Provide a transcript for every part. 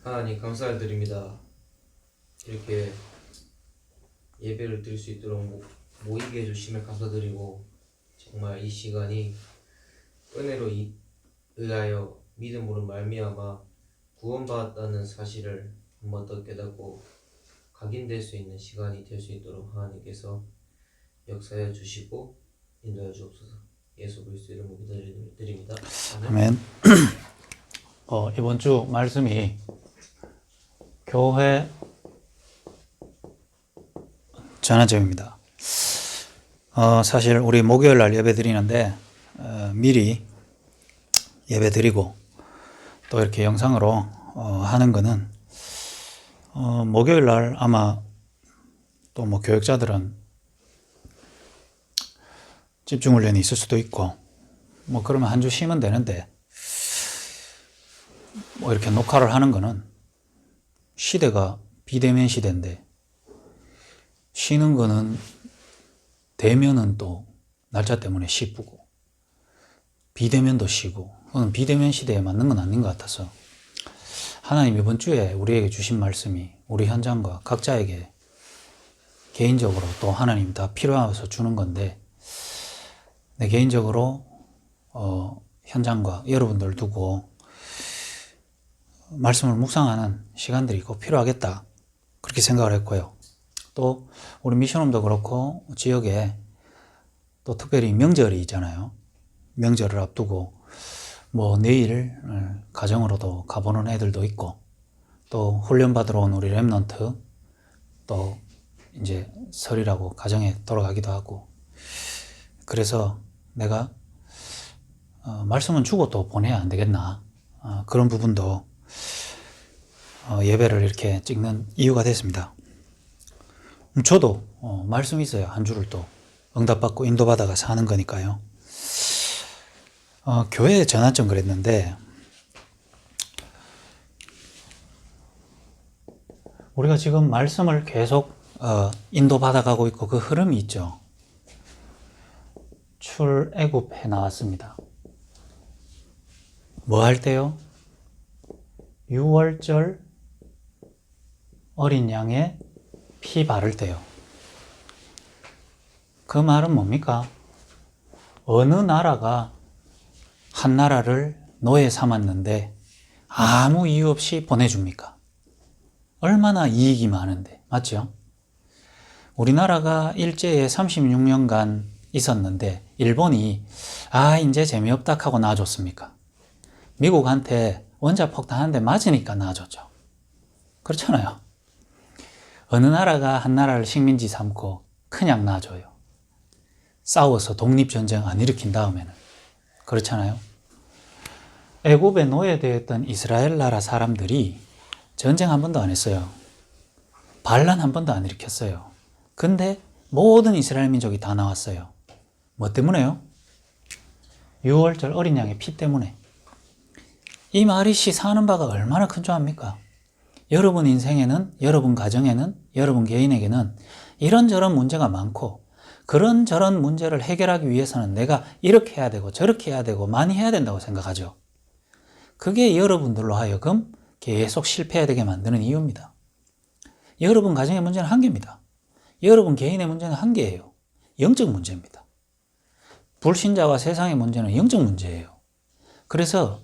하나님 감사드립니다. 이렇게 예배를 드릴 수 있도록 모이게 해주시면 감사드리고, 정말 이 시간이 은혜로 의하여 믿음으로 말미암아 구원받았다는 사실을 한 번 더 깨닫고 각인될 수 있는 시간이 될 수 있도록 하나님께서 역사해 주시고 인도해 주옵소서. 예수 그리스도 이름으로 기도드립니다. 아멘. 이번 주 말씀이 교회 전환점입니다. 사실 우리 목요일 날 예배 드리는데 미리 예배 드리고 또 이렇게 영상으로 하는 거는 목요일 날 아마 또 뭐 교육자들은 집중 훈련이 있을 수도 있고 뭐 그러면 한 주 쉬면 되는데 뭐 이렇게 녹화를 하는 거는 시대가 비대면 시대인데 쉬는 거는 대면은 또 날짜 때문에 쉬고 비대면도 쉬고 그건 비대면 시대에 맞는 건 아닌 것 같아서 하나님 이번 주에 우리에게 주신 말씀이 우리 현장과 각자에게 개인적으로 또 하나님 다 필요해서 주는 건데 내 개인적으로 현장과 여러분들 두고 말씀을 묵상하는 시간들이 꼭 필요하겠다 그렇게 생각을 했고요. 또 우리 미션홈도 그렇고 지역에 또 특별히 명절이 있잖아요. 명절을 앞두고 뭐 내일 가정으로도 가보는 애들도 있고 또 훈련 받으러 온 우리 랩런트 또 이제 설이라고 가정에 돌아가기도 하고 그래서 내가 말씀은 주고 또 보내야 안 되겠나 그런 부분도 예배를 이렇게 찍는 이유가 됐습니다. 저도 말씀이 있어요. 한 주를 또 응답받고 인도받아가 사는 거니까요. 교회 전환점 그랬는데 우리가 지금 말씀을 계속 인도받아가고 있고 그 흐름이 있죠. 출애굽해 나왔습니다. 뭐 할 때요? 6월절 어린 양의 피 바를 때요. 그 말은 뭡니까? 어느 나라가 한 나라를 노예 삼았는데 아무 이유 없이 보내줍니까? 얼마나 이익이 많은데, 맞죠? 우리나라가 일제에 36년간 있었는데 일본이 이제 재미없다 하고 놔줬습니까? 미국한테 원자폭탄 한 대 맞으니까 놔줬죠. 그렇잖아요. 어느 나라가 한 나라를 식민지 삼고 그냥 놔줘요. 싸워서 독립전쟁 안 일으킨 다음에는. 그렇잖아요. 애굽에 노예되었던 이스라엘 나라 사람들이 전쟁 한 번도 안 했어요. 반란 한 번도 안 일으켰어요. 근데 모든 이스라엘 민족이 다 나왔어요. 뭐 때문에요? 6월절 어린 양의 피 때문에. 이 말이 시사하는 바가 얼마나 큰 줄 압니까? 여러분 인생에는, 여러분 가정에는, 여러분 개인에게는 이런저런 문제가 많고 그런저런 문제를 해결하기 위해서는 내가 이렇게 해야 되고 저렇게 해야 되고 많이 해야 된다고 생각하죠. 그게 여러분들로 하여금 계속 실패해야 되게 만드는 이유입니다. 여러분 가정의 문제는 한 개입니다. 여러분 개인의 문제는 한 개예요. 영적 문제입니다. 불신자와 세상의 문제는 영적 문제예요. 그래서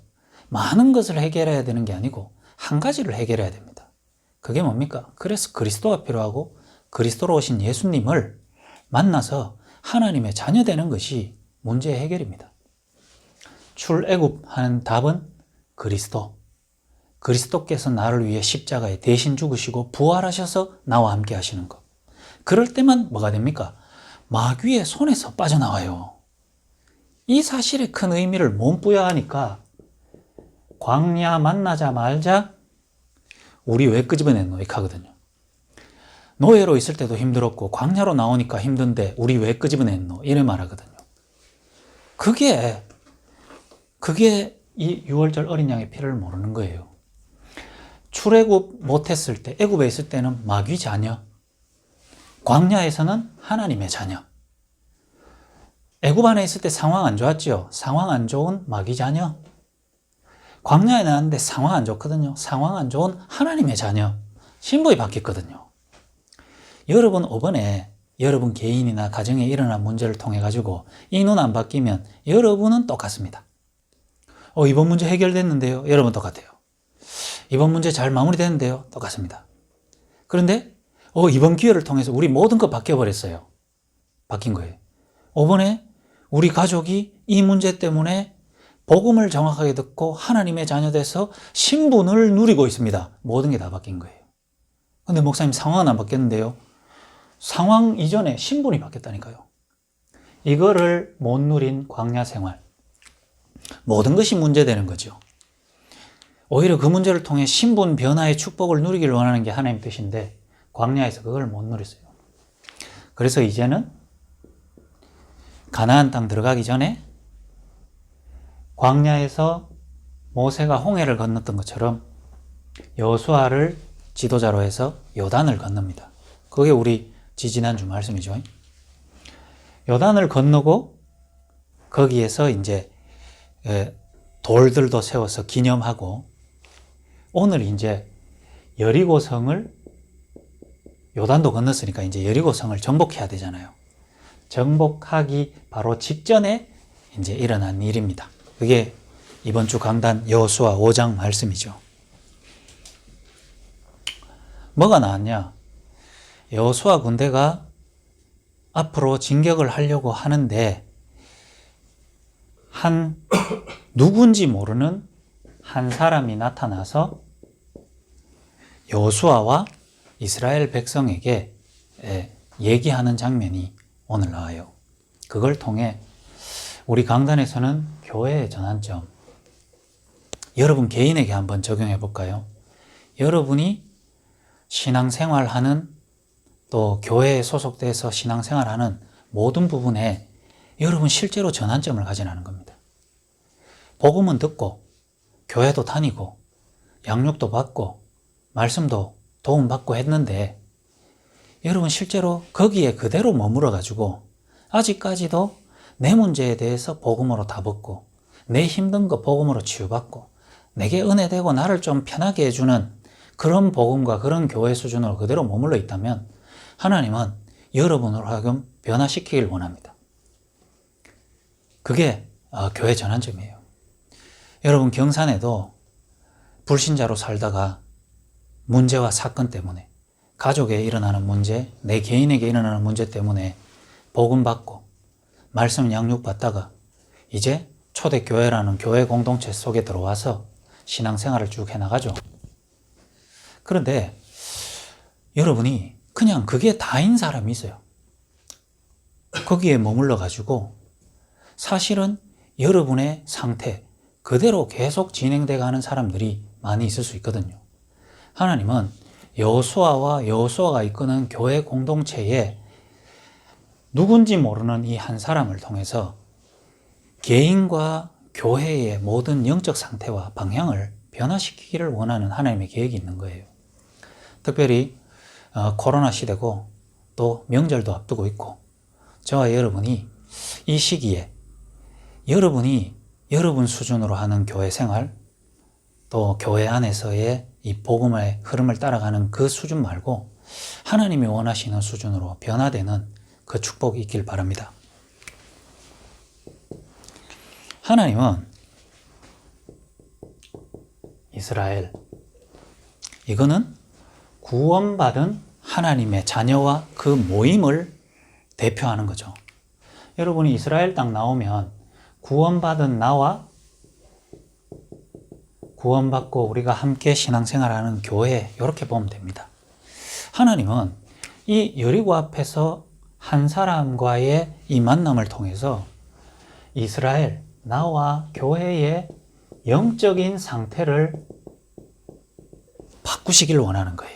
많은 것을 해결해야 되는 게 아니고 한 가지를 해결해야 됩니다. 그게 뭡니까? 그래서 그리스도가 필요하고 그리스도로 오신 예수님을 만나서 하나님의 자녀 되는 것이 문제의 해결입니다. 출애굽하는 답은 그리스도. 그리스도께서 나를 위해 십자가에 대신 죽으시고 부활하셔서 나와 함께 하시는 것. 그럴 때만 뭐가 됩니까? 마귀의 손에서 빠져나와요. 이 사실의 큰 의미를 몸부여하니까 광야 만나자마자 우리 왜 끄집어냈노? 이렇게 하거든요. 노예로 있을 때도 힘들었고 광야로 나오니까 힘든데 우리 왜 끄집어냈노? 이래 말하거든요. 그게 이 6월절 어린 양의 피를 모르는 거예요. 출애굽 못했을 때, 애굽에 있을 때는 마귀 자녀, 광야에서는 하나님의 자녀. 애굽 안에 있을 때 상황 안 좋았죠? 상황 안 좋은 마귀 자녀. 광야에 나왔는데 상황 안 좋거든요. 상황 안 좋은 하나님의 자녀, 신분이 바뀌었거든요. 여러분, 이번에 여러분 개인이나 가정에 일어난 문제를 통해 가지고 이 눈 안 바뀌면 여러분은 똑같습니다. 이번 문제 해결됐는데요. 여러분 똑같아요. 이번 문제 잘 마무리됐는데요. 똑같습니다. 그런데 이번 기회를 통해서 우리 모든 것 바뀌어버렸어요. 바뀐 거예요. 이번에 우리 가족이 이 문제 때문에 복음을 정확하게 듣고 하나님의 자녀 돼서 신분을 누리고 있습니다. 모든 게 다 바뀐 거예요. 근데 목사님, 상황은 안 바뀌었는데요. 상황 이전에 신분이 바뀌었다니까요. 이거를 못 누린 광야 생활. 모든 것이 문제되는 거죠. 오히려 그 문제를 통해 신분 변화의 축복을 누리기를 원하는 게 하나님 뜻인데 광야에서 그걸 못 누렸어요. 그래서 이제는 가나안 땅 들어가기 전에 광야에서 모세가 홍해를 건넜던 것처럼 여호수아를 지도자로 해서 요단을 건넙니다. 그게 우리 지지난주 말씀이죠. 요단을 건너고 거기에서 이제 돌들도 세워서 기념하고 오늘 이제 여리고성을 요단도 건넜으니까 이제 여리고성을 정복해야 되잖아요. 정복하기 바로 직전에 이제 일어난 일입니다. 그게 이번 주 강단 여호수아 5장 말씀이죠. 뭐가 나왔냐? 여호수아 군대가 앞으로 진격을 하려고 하는데 누군지 모르는 한 사람이 나타나서 여호수아와 이스라엘 백성에게 얘기하는 장면이 오늘 나와요. 그걸 통해 우리 강단에서는 교회의 전환점, 여러분 개인에게 한번 적용해 볼까요? 여러분이 신앙생활하는 또 교회에 소속돼서 신앙생활하는 모든 부분에 여러분 실제로 전환점을 가지라는 겁니다. 복음은 듣고 교회도 다니고 양육도 받고 말씀도 도움받고 했는데 여러분 실제로 거기에 그대로 머물러 가지고 아직까지도 내 문제에 대해서 복음으로 답없고 내 힘든 거 복음으로 치유받고 내게 은혜되고 나를 좀 편하게 해주는 그런 복음과 그런 교회 수준으로 그대로 머물러 있다면 하나님은 여러분으로 하여금 변화시키길 원합니다. 그게 교회 전환점이에요. 여러분 경산에도 불신자로 살다가 문제와 사건 때문에 가족에 일어나는 문제, 내 개인에게 일어나는 문제 때문에 복음 받고 말씀 양육 받다가 이제 초대교회라는 교회 공동체 속에 들어와서 신앙생활을 쭉 해나가죠. 그런데 여러분이 그냥 그게 다인 사람이 있어요. 거기에 머물러 가지고 사실은 여러분의 상태 그대로 계속 진행돼 가는 사람들이 많이 있을 수 있거든요. 하나님은 여호수아와 여호수아가 이끄는 교회 공동체에 누군지 모르는 이 한 사람을 통해서 개인과 교회의 모든 영적 상태와 방향을 변화시키기를 원하는 하나님의 계획이 있는 거예요. 특별히 코로나 시대고 또 명절도 앞두고 있고 저와 여러분이 이 시기에 여러분이 여러분 수준으로 하는 교회 생활 또 교회 안에서의 이 복음의 흐름을 따라가는 그 수준 말고 하나님이 원하시는 수준으로 변화되는 그 축복이 있길 바랍니다. 하나님은 이스라엘, 이거는 구원받은 하나님의 자녀와 그 모임을 대표하는 거죠. 여러분이 이스라엘 땅 나오면 구원받은 나와 구원받고 우리가 함께 신앙생활하는 교회 이렇게 보면 됩니다. 하나님은 이 여리고 앞에서 한 사람과의 이 만남을 통해서 이스라엘, 나와 교회의 영적인 상태를 바꾸시길 원하는 거예요.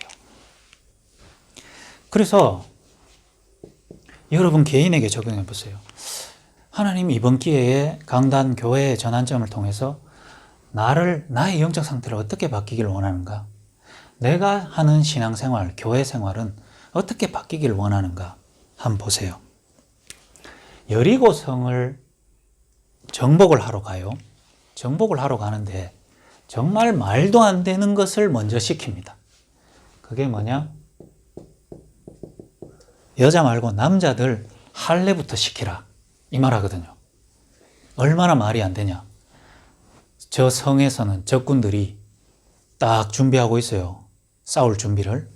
그래서 여러분 개인에게 적용해 보세요. 하나님 이번 기회에 강단 교회의 전환점을 통해서 나의 영적 상태를 어떻게 바뀌기를 원하는가? 내가 하는 신앙생활, 교회 생활은 어떻게 바뀌기를 원하는가? 한번 보세요. 여리고성을 정복을 하러 가요. 정복을 하러 가는데 정말 말도 안 되는 것을 먼저 시킵니다. 그게 뭐냐? 여자 말고 남자들 할례부터 시키라. 이 말 하거든요. 얼마나 말이 안 되냐. 저 성에서는 적군들이 딱 준비하고 있어요. 싸울 준비를.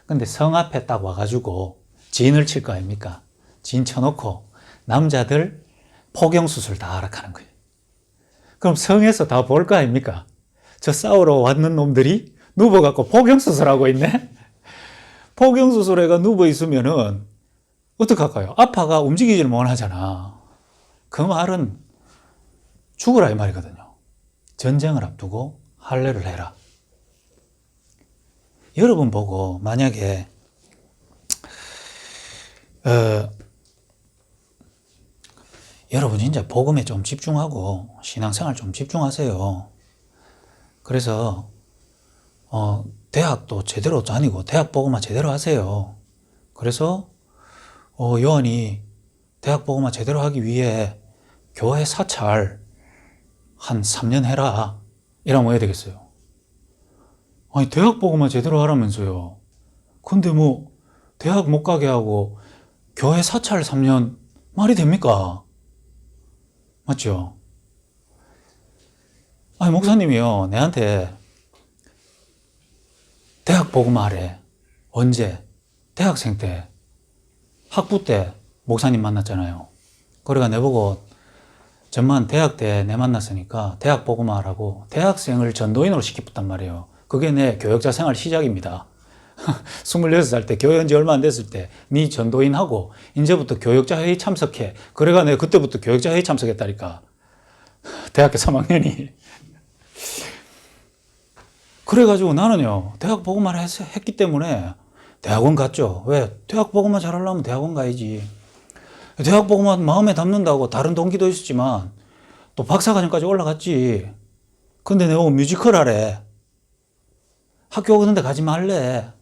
근데 성 앞에 딱 와가지고 진을 칠 거 아닙니까? 진 쳐놓고 남자들 포경수술 다 하락하는 거예요. 그럼 성에서 다 볼 거 아닙니까? 저 싸우러 왔는 놈들이 누워갖고 포경수술하고 있네? 포경수술에가 누워있으면은 어떡할까요? 아파가 움직이지를 못하잖아. 그 말은 죽으라 이 말이거든요. 전쟁을 앞두고 할례를 해라. 여러분 보고 만약에 여러분 진짜 복음에 좀 집중하고 신앙생활 좀 집중하세요. 그래서 대학도 제대로 다니고 대학 복음화 제대로 하세요. 그래서 요한이 대학 복음화 제대로 하기 위해 교회 사찰 한 3년 해라. 이러면 뭐 해야 되겠어요? 아니 대학 복음화 제대로 하라면서요. 근데 뭐 대학 못 가게 하고 교회 사찰 3년 말이 됩니까? 맞죠? 아니 목사님이요 내한테 대학 복음화 하래. 언제? 대학생 때 학부 때 목사님 만났잖아요. 그래가 내보고 전만 대학 때 내 만났으니까 대학 복음화 하라고 대학생을 전도인으로 시켰단 말이에요. 그게 내 교역자 생활 시작입니다. 26살 때 교회 온 지 얼마 안 됐을 때 네 전도인하고 이제부터 교역자 회의 참석해. 그래가 내가 그때부터 교역자 회의 참석했다니까. 대학교 3학년이. 그래가지고 나는요 대학 복음화를 했기 때문에 대학원 갔죠. 왜? 대학 복음화 잘하려면 대학원 가야지. 대학 복음화 마음에 담는다고 다른 동기도 있었지만 또 박사과정까지 올라갔지. 근데 내가 뮤지컬 하래. 학교 오는 데 가지 말래.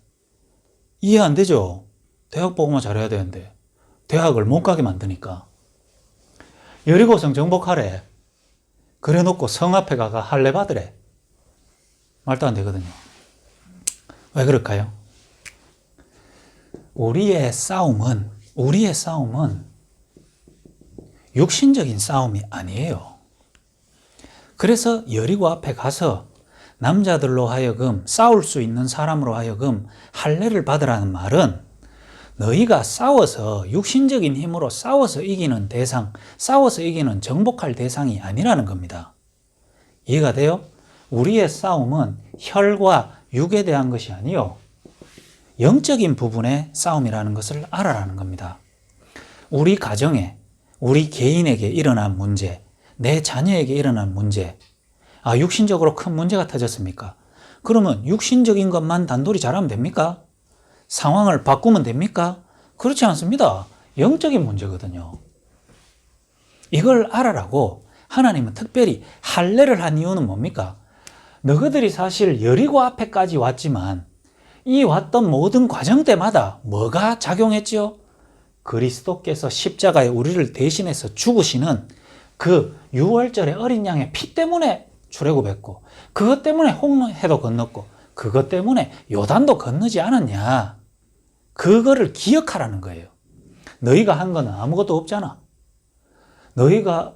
이해 안 되죠? 대학 복음화 잘해야 되는데 대학을 못 가게 만드니까. 여리고성 정복하래. 그래 놓고 성 앞에 가가 할례 받으래. 말도 안 되거든요. 왜 그럴까요? 우리의 싸움은 육신적인 싸움이 아니에요. 그래서 여리고 앞에 가서 남자들로 하여금 싸울 수 있는 사람으로 하여금 할례를 받으라는 말은 너희가 싸워서 육신적인 힘으로 싸워서 이기는 대상, 싸워서 이기는 정복할 대상이 아니라는 겁니다. 이해가 돼요? 우리의 싸움은 혈과 육에 대한 것이 아니요 영적인 부분의 싸움이라는 것을 알아라는 겁니다. 우리 가정에, 우리 개인에게 일어난 문제, 내 자녀에게 일어난 문제, 육신적으로 큰 문제가 터졌습니까? 그러면 육신적인 것만 단돌이 잘하면 됩니까? 상황을 바꾸면 됩니까? 그렇지 않습니다. 영적인 문제거든요. 이걸 알아라고 하나님은 특별히 할례를 한 이유는 뭡니까? 너희들이 사실 여리고 앞에까지 왔지만 이 왔던 모든 과정 때마다 뭐가 작용했죠? 그리스도께서 십자가에 우리를 대신해서 죽으시는 그 유월절의 어린 양의 피 때문에 출애굽했고 그것 때문에 홍해도 건넜고 그것 때문에 요단도 건너지 않았냐. 그거를 기억하라는 거예요. 너희가 한 거는 아무것도 없잖아. 너희가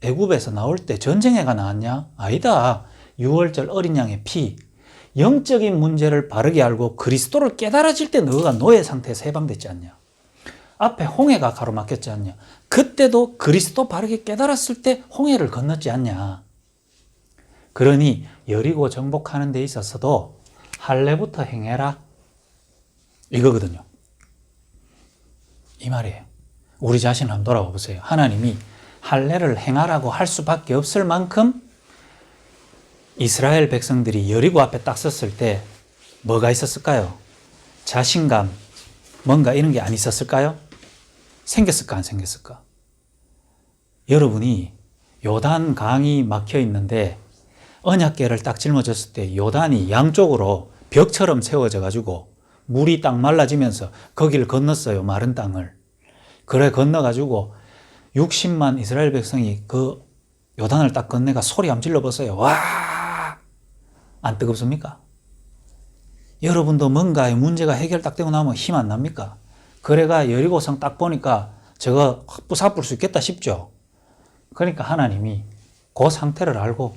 애굽에서 나올 때 전쟁해가 나왔냐? 아니다. 유월절 어린 양의 피. 영적인 문제를 바르게 알고 그리스도를 깨달아질 때 너가 노예 상태에서 해방됐지 않냐? 앞에 홍해가 가로막혔지 않냐? 그때도 그리스도 바르게 깨달았을 때 홍해를 건넜지 않냐? 그러니 여리고 정복하는 데 있어서도 할례부터 행해라. 이거거든요. 이 말이에요. 우리 자신을 한번 돌아봐 보세요. 하나님이 할례를 행하라고 할 수밖에 없을 만큼 이스라엘 백성들이 여리고 앞에 딱 섰을 때 뭐가 있었을까요? 자신감, 뭔가 이런 게 안 있었을까요? 생겼을까 안 생겼을까? 여러분이 요단 강이 막혀 있는데 언약궤를 딱 짊어졌을 때 요단이 양쪽으로 벽처럼 세워져 가지고 물이 딱 말라지면서 거기를 건넜어요. 마른 땅을. 그래 건너가지고 60만 이스라엘 백성이 그 요단을 딱 건네가 소리 한번 질러보세요. 와! 안 뜨겁습니까? 여러분도 뭔가에 문제가 해결 딱 되고 나면 힘 안 납니까? 그래가 여리고성 딱 보니까 저거 확 부사뿔 수 있겠다 싶죠? 그러니까 하나님이 그 상태를 알고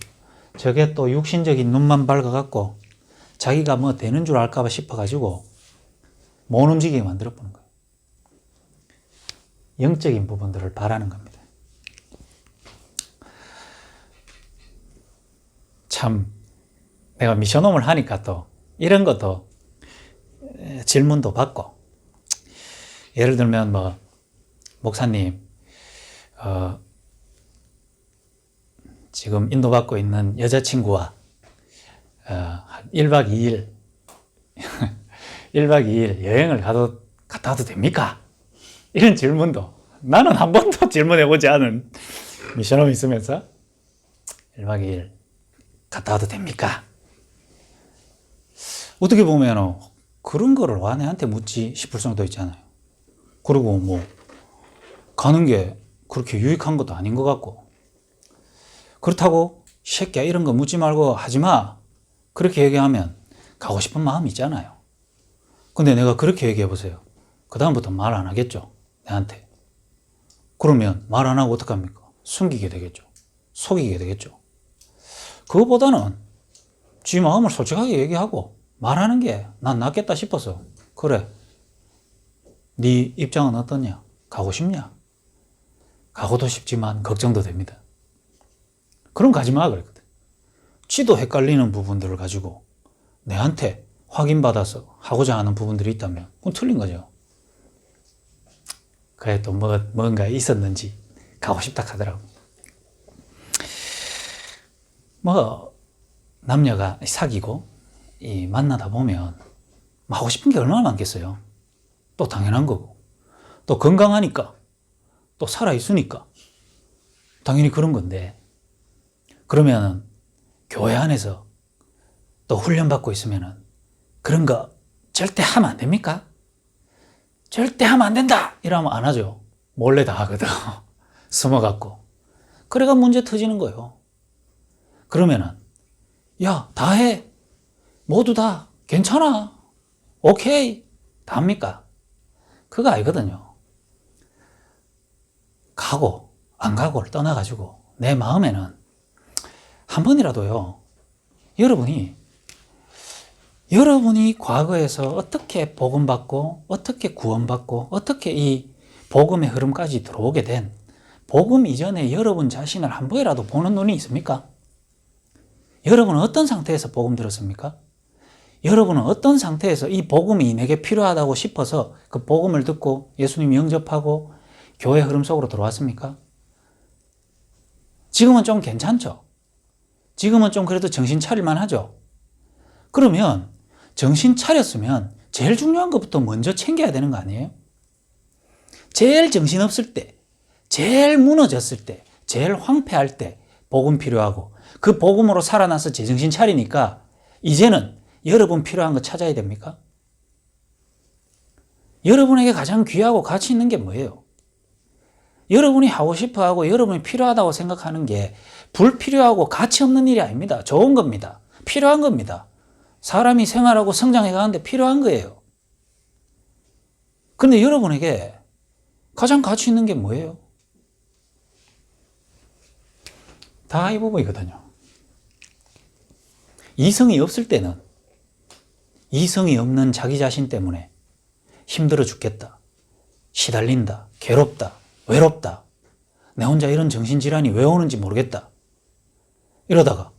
저게 또 육신적인 눈만 밝아갖고 자기가 뭐 되는 줄 알까봐 싶어가지고 못 움직이게 만들어보는 거예요. 영적인 부분들을 바라는 겁니다. 참 내가 미션홈을 하니까 또 이런 것도 질문도 받고, 예를 들면 뭐 목사님 지금 인도받고 있는 여자친구와 1박 2일 1박 2일 여행을 갔다 와도 됩니까? 이런 질문도 나는 한 번도 질문해보지 않은 미션홈이 있으면서 1박 2일 갔다 와도 됩니까? 어떻게 보면 그런 거를 와 내한테 묻지 싶을 정도 있잖아요. 그리고 뭐 가는 게 그렇게 유익한 것도 아닌 것 같고, 그렇다고 새끼야 이런 거 묻지 말고 하지마 그렇게 얘기하면 가고 싶은 마음이 있잖아요. 근데 내가 그렇게 얘기해 보세요. 그 다음부터 말 안 하겠죠, 내한테. 그러면 말 안 하고 어떡합니까? 숨기게 되겠죠, 속이게 되겠죠. 그거보다는 지 마음을 솔직하게 얘기하고 말하는 게 난 낫겠다 싶어서, 그래 네 입장은 어떠냐? 가고 싶냐? 가고도 싶지만 걱정도 됩니다. 그럼 가지마 그랬거든. 지도 헷갈리는 부분들을 가지고 내한테 확인받아서 하고자 하는 부분들이 있다면 그건 틀린 거죠. 그래 또 뭔가 있었는지 가고 싶다 하더라고. 뭐 남녀가 사귀고 만나다 보면 하고 싶은 게 얼마나 많겠어요. 또 당연한 거고, 또 건강하니까, 또 살아있으니까 당연히 그런 건데, 그러면 교회 안에서 또 훈련받고 있으면 그런 거 절대 하면 안 됩니까? 절대 하면 안 된다 이러면 안 하죠. 몰래 다 하거든. 숨어갖고. 그래가 문제 터지는 거예요. 그러면은 야, 다 해. 모두 다 괜찮아. 오케이. 다 합니까? 그거 아니거든요. 가고 안 가고를 떠나가지고 내 마음에는 한 번이라도요, 여러분이 과거에서 어떻게 복음받고 어떻게 구원받고 어떻게 이 복음의 흐름까지 들어오게 된, 복음 이전에 여러분 자신을 한 번이라도 보는 눈이 있습니까? 여러분은 어떤 상태에서 복음 들었습니까? 여러분은 어떤 상태에서 이 복음이 내게 필요하다고 싶어서 그 복음을 듣고 예수님 영접하고 교회 흐름 속으로 들어왔습니까? 지금은 좀 괜찮죠? 지금은 좀 그래도 정신 차릴만 하죠? 그러면 정신 차렸으면 제일 중요한 것부터 먼저 챙겨야 되는 거 아니에요? 제일 정신없을 때, 제일 무너졌을 때, 제일 황폐할 때 복음 필요하고, 그 복음으로 살아나서 제정신 차리니까 이제는 여러분 필요한 거 찾아야 됩니까? 여러분에게 가장 귀하고 가치 있는 게 뭐예요? 여러분이 하고 싶어 하고 여러분이 필요하다고 생각하는 게 불필요하고 가치 없는 일이 아닙니다. 좋은 겁니다. 필요한 겁니다. 사람이 생활하고 성장해 가는데 필요한 거예요. 그런데 여러분에게 가장 가치 있는 게 뭐예요? 다 이 부분이거든요. 이성이 없을 때는 이성이 없는 자기 자신 때문에 힘들어 죽겠다, 시달린다, 괴롭다, 외롭다, 내 혼자 이런 정신질환이 왜 오는지 모르겠다, 이러다가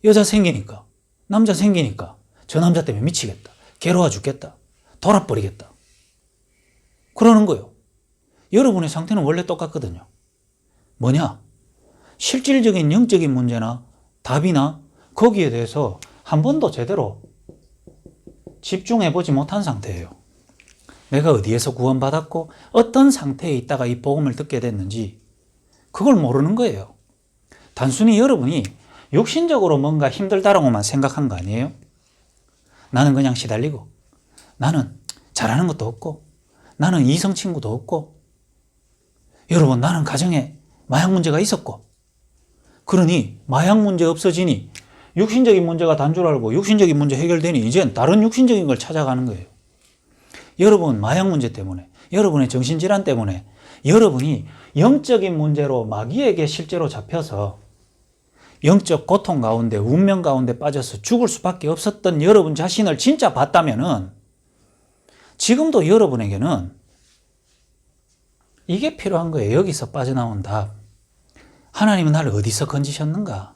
여자 생기니까, 남자 생기니까 저 남자 때문에 미치겠다, 괴로워 죽겠다, 돌아버리겠다, 그러는 거예요. 여러분의 상태는 원래 똑같거든요. 뭐냐? 실질적인 영적인 문제나 답이나 거기에 대해서 한 번도 제대로 집중해보지 못한 상태예요. 내가 어디에서 구원받았고 어떤 상태에 있다가 이 복음을 듣게 됐는지 그걸 모르는 거예요. 단순히 여러분이 육신적으로 뭔가 힘들다라고만 생각한 거 아니에요? 나는 그냥 시달리고, 나는 잘하는 것도 없고, 나는 이성 친구도 없고, 여러분 나는 가정에 마약 문제가 있었고, 그러니 마약 문제 없어지니 육신적인 문제가 단줄 알고 육신적인 문제 해결되니 이젠 다른 육신적인 걸 찾아가는 거예요. 여러분 마약 문제 때문에, 여러분의 정신질환 때문에, 여러분이 영적인 문제로 마귀에게 실제로 잡혀서 영적 고통 가운데 운명 가운데 빠져서 죽을 수밖에 없었던 여러분 자신을 진짜 봤다면은 지금도 여러분에게는 이게 필요한 거예요. 여기서 빠져나온 답. 하나님은 나를 어디서 건지셨는가?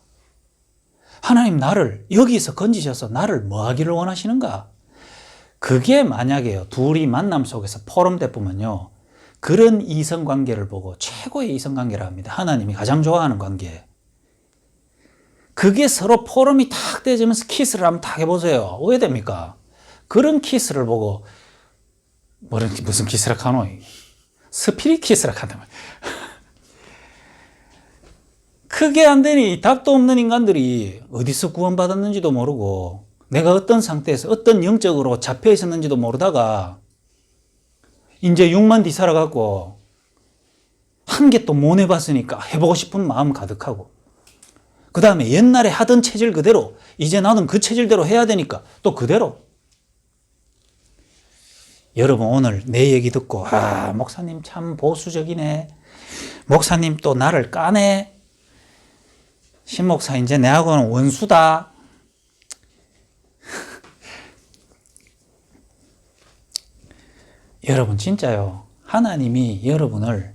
하나님 나를 여기서 건지셔서 나를 뭐 하기를 원하시는가? 그게 만약에요. 둘이 만남 속에서 포럼돼 보면요. 그런 이성관계를 보고 최고의 이성관계라 합니다. 하나님이 가장 좋아하는 관계. 그게 서로 포럼이 탁 떼지면서 키스를 한번 탁 해보세요. 오해됩니까? 그런 키스를 보고 무슨 키스라 카노? 스피릿 키스라 카노. 크게 안 되니 답도 없는 인간들이 어디서 구원받았는지도 모르고 내가 어떤 상태에서 어떤 영적으로 잡혀 있었는지도 모르다가 이제 6만 뒤 살아갖고 한 개 또 못 해봤으니까 해보고 싶은 마음 가득하고 그 다음에 옛날에 하던 체질 그대로 이제 나는 그 체질대로 해야 되니까 또 그대로. 여러분 오늘 내 얘기 듣고 목사님 참 보수적이네. 목사님 또 나를 까네. 신목사 이제 내하고는 원수다. 여러분 진짜요. 하나님이 여러분을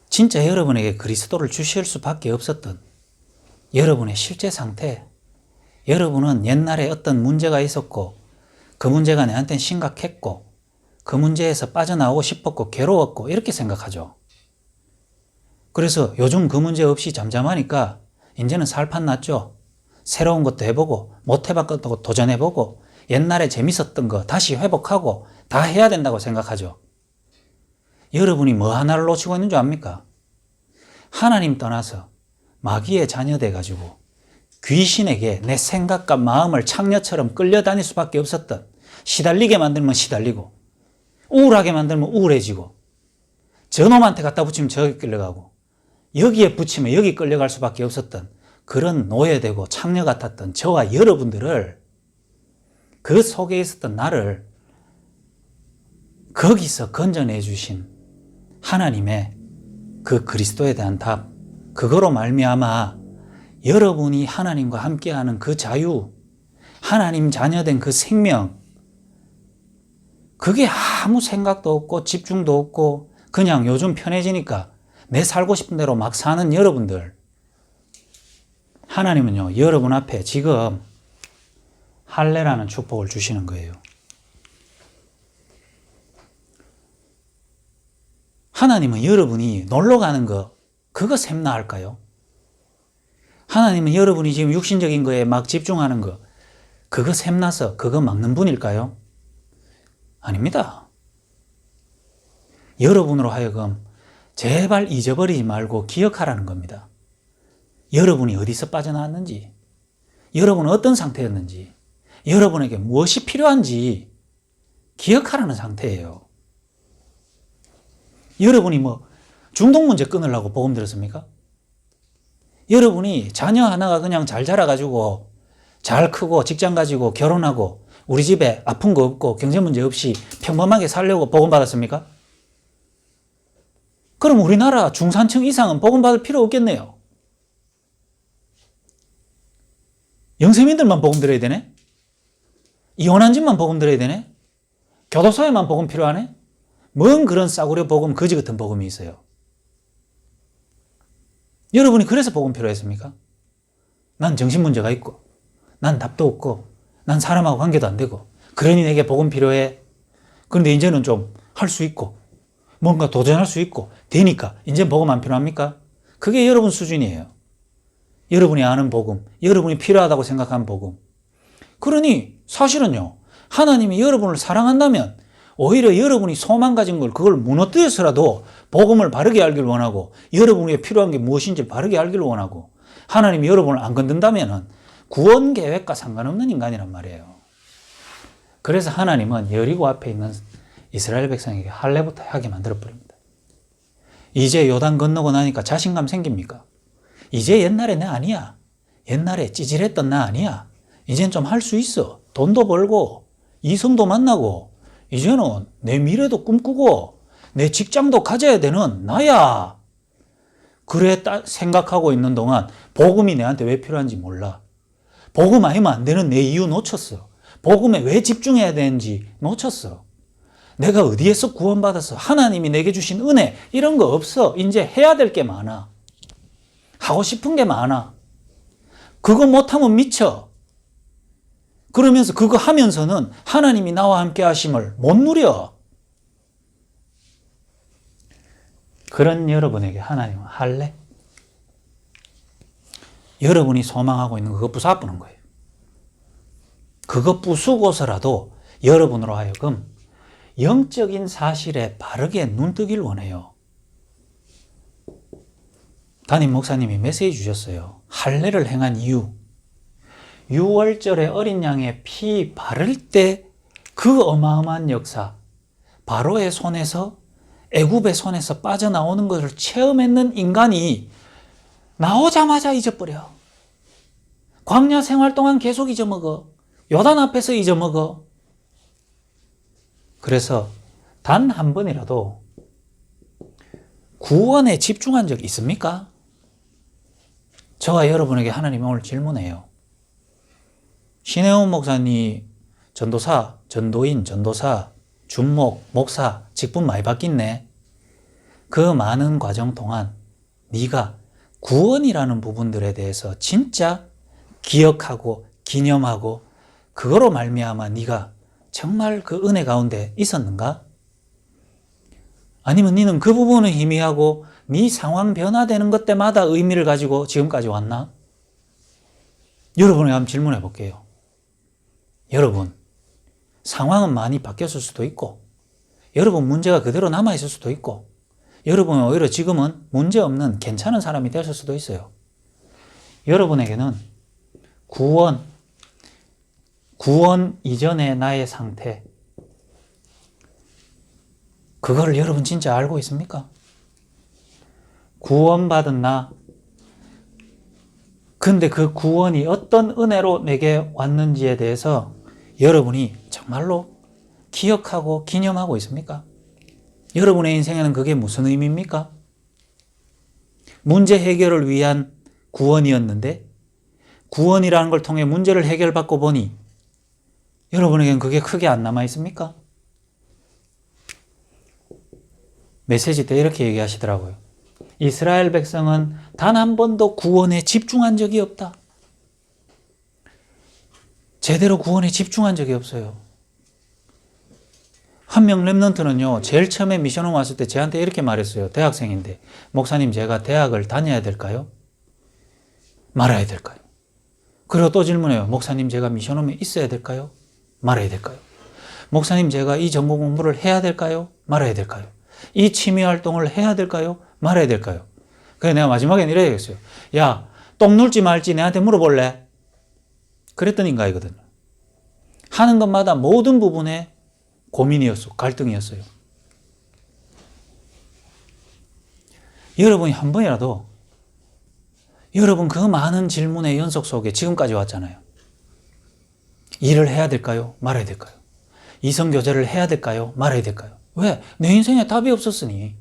진짜 여러분에게 그리스도를 주실 수밖에 없었던 여러분의 실제 상태. 여러분은 옛날에 어떤 문제가 있었고 그 문제가 내한테는 심각했고 그 문제에서 빠져나오고 싶었고 괴로웠고 이렇게 생각하죠. 그래서 요즘 그 문제 없이 잠잠하니까 이제는 살판 났죠. 새로운 것도 해보고 못 해봤던 것도 도전해보고 옛날에 재밌었던 거 다시 회복하고 다 해야 된다고 생각하죠. 여러분이 뭐 하나를 놓치고 있는 줄 압니까? 하나님 떠나서 마귀의 자녀 돼가지고 귀신에게 내 생각과 마음을 창녀처럼 끌려다닐 수밖에 없었던, 시달리게 만들면 시달리고 우울하게 만들면 우울해지고 저놈한테 갖다 붙이면 저기 끌려가고 여기에 붙이면 여기 끌려갈 수밖에 없었던 그런 노예되고 창녀 같았던 저와 여러분들을, 그 속에 있었던 나를 거기서 건져내 주신 하나님의 그 그리스도에 대한 답, 그거로 말미암아 여러분이 하나님과 함께하는 그 자유, 하나님 자녀된 그 생명, 그게 아무 생각도 없고 집중도 없고 그냥 요즘 편해지니까 내 살고 싶은 대로 막 사는 여러분들, 하나님은요 여러분 앞에 지금 할례라는 축복을 주시는 거예요. 하나님은 여러분이 놀러 가는 거 그거 샘나 할까요? 하나님은 여러분이 지금 육신적인 거에 막 집중하는 거 그거 샘나서 그거 막는 분일까요? 아닙니다. 여러분으로 하여금 제발 잊어버리지 말고 기억하라는 겁니다. 여러분이 어디서 빠져나왔는지, 여러분은 어떤 상태였는지, 여러분에게 무엇이 필요한지 기억하라는 상태예요. 여러분이 뭐 중독 문제 끊으려고 복음 들었습니까? 여러분이 자녀 하나가 그냥 잘 자라가지고 잘 크고 직장 가지고 결혼하고 우리 집에 아픈 거 없고 경제 문제 없이 평범하게 살려고 복음 받았습니까? 그럼 우리나라 중산층 이상은 복음 받을 필요 없겠네요. 영세민들만 복음 들어야 되네? 이혼한 집만 복음 들어야 되네? 교도소에만 복음 필요하네? 뭔 그런 싸구려 복음, 거지 같은 복음이 있어요. 여러분이 그래서 복음 필요했습니까? 난 정신문제가 있고 난 답도 없고 난 사람하고 관계도 안 되고 그러니 내게 복음 필요해. 그런데 이제는 좀 할 수 있고 뭔가 도전할 수 있고 되니까 이제 복음 안 필요합니까? 그게 여러분 수준이에요. 여러분이 아는 복음, 여러분이 필요하다고 생각하는 복음. 그러니 사실은요, 하나님이 여러분을 사랑한다면 오히려 여러분이 소망 가진 걸 그걸 무너뜨려서라도 복음을 바르게 알기를 원하고 여러분에게 필요한 게 무엇인지 바르게 알기를 원하고, 하나님이 여러분을 안 건든다면 구원 계획과 상관없는 인간이란 말이에요. 그래서 하나님은 여리고 앞에 있는 이스라엘 백성에게 할례부터 하게 만들어버립니다. 이제 요단 건너고 나니까 자신감 생깁니까? 이제 옛날에 내 아니야. 옛날에 찌질했던 나 아니야. 이젠 좀 할 수 있어. 돈도 벌고 이성도 만나고 이제는 내 미래도 꿈꾸고 내 직장도 가져야 되는 나야. 그래 생각하고 있는 동안 복음이 내한테 왜 필요한지 몰라. 복음 아니면 안 되는 내 이유 놓쳤어. 복음에 왜 집중해야 되는지 놓쳤어. 내가 어디에서 구원받아서 하나님이 내게 주신 은혜 이런 거 없어. 이제 해야 될 게 많아. 하고 싶은 게 많아. 그거 못하면 미쳐. 그러면서 그거 하면서는 하나님이 나와 함께 하심을 못 누려. 그런 여러분에게 하나님은 할래? 여러분이 소망하고 있는 그거 부숴버리는 거예요. 그거 부수고서라도 여러분으로 하여금 영적인 사실에 바르게 눈뜨기를 원해요. 담임 목사님이 메시지 주셨어요. 할례를 행한 이유. 6월절에 어린 양의 피 바를 때 그 어마어마한 역사, 바로의 손에서 애굽의 손에서 빠져나오는 것을 체험했는 인간이 나오자마자 잊어버려. 광야 생활 동안 계속 잊어먹어. 요단 앞에서 잊어먹어. 그래서 단 한 번이라도 구원에 집중한 적 있습니까? 저와 여러분에게 하나님이 오늘 질문해요. 신혜원 목사님 전도사, 전도인, 전도사, 준목, 목사 직분 많이 바뀌네. 그 많은 과정 동안 네가 구원이라는 부분들에 대해서 진짜 기억하고 기념하고 그거로 말미암아 네가 정말 그 은혜 가운데 있었는가? 아니면 너는 그 부분을 희미하고 네 상황 변화되는 것 때마다 의미를 가지고 지금까지 왔나? 여러분에게 한번 질문해 볼게요. 여러분, 상황은 많이 바뀌었을 수도 있고 여러분 문제가 그대로 남아있을 수도 있고 여러분은 오히려 지금은 문제없는 괜찮은 사람이 되실 수도 있어요. 여러분에게는 구원 이전의 나의 상태 그거를 여러분 진짜 알고 있습니까? 구원받은 나 근데 그 구원이 어떤 은혜로 내게 왔는지에 대해서 여러분이 정말로 기억하고 기념하고 있습니까? 여러분의 인생에는 그게 무슨 의미입니까? 문제 해결을 위한 구원이었는데 구원이라는 걸 통해 문제를 해결받고 보니 여러분에게는 그게 크게 안 남아 있습니까? 메시지 때 이렇게 얘기하시더라고요. 이스라엘 백성은 단 한 번도 구원에 집중한 적이 없다. 제대로 구원에 집중한 적이 없어요. 한 명 랩런트는요, 제일 처음에 미션홈 왔을 때 저한테 이렇게 말했어요. 대학생인데, 목사님 제가 대학을 다녀야 될까요? 말아야 될까요? 그리고 또 질문해요. 목사님 제가 미션홈에 있어야 될까요? 말아야 될까요? 목사님 제가 이 전공 공부를 해야 될까요? 말아야 될까요? 이 취미 활동을 해야 될까요? 말아야 될까요? 그래서 내가 마지막엔 이래 얘기했어요. 야, 똥 눌지 말지 내한테 물어볼래? 그랬더니인가 이거든요. 하는 것마다 모든 부분에 고민이었어. 갈등이었어요. 여러분이 한 번이라도 여러분 그 많은 질문의 연속 속에 지금까지 왔잖아요. 일을 해야 될까요? 말아야 될까요? 이성교제를 해야 될까요? 말아야 될까요? 왜? 내 인생에 답이 없었으니.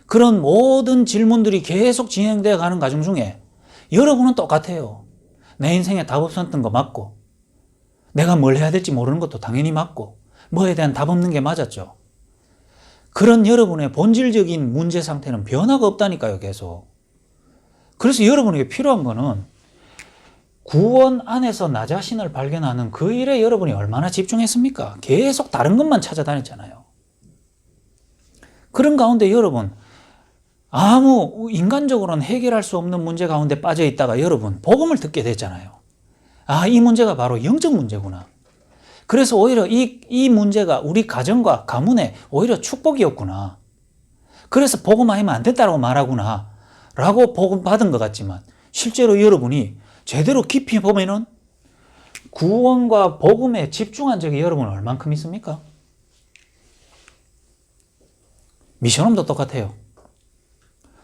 그런 모든 질문들이 계속 진행되어 가는 과정 중에 여러분은 똑같아요. 내 인생에 답 없었던 거 맞고 내가 뭘 해야 될지 모르는 것도 당연히 맞고 뭐에 대한 답 없는 게 맞았죠. 그런 여러분의 본질적인 문제 상태는 변화가 없다니까요, 계속. 그래서 여러분에게 필요한 거는 구원 안에서 나 자신을 발견하는 그 일에 여러분이 얼마나 집중했습니까? 계속 다른 것만 찾아다녔잖아요. 그런 가운데 여러분 아무 인간적으로는 해결할 수 없는 문제 가운데 빠져 있다가 여러분 복음을 듣게 됐잖아요. 아, 이 문제가 바로 영적 문제구나. 그래서 오히려 이 문제가 우리 가정과 가문에 오히려 축복이었구나. 그래서 복음 아니면 안 됐다고 말하구나 라고 복음 받은 것 같지만 실제로 여러분이 제대로 깊이 보면은 구원과 복음에 집중한 적이 여러분 얼만큼 있습니까? 미션홈도 똑같아요.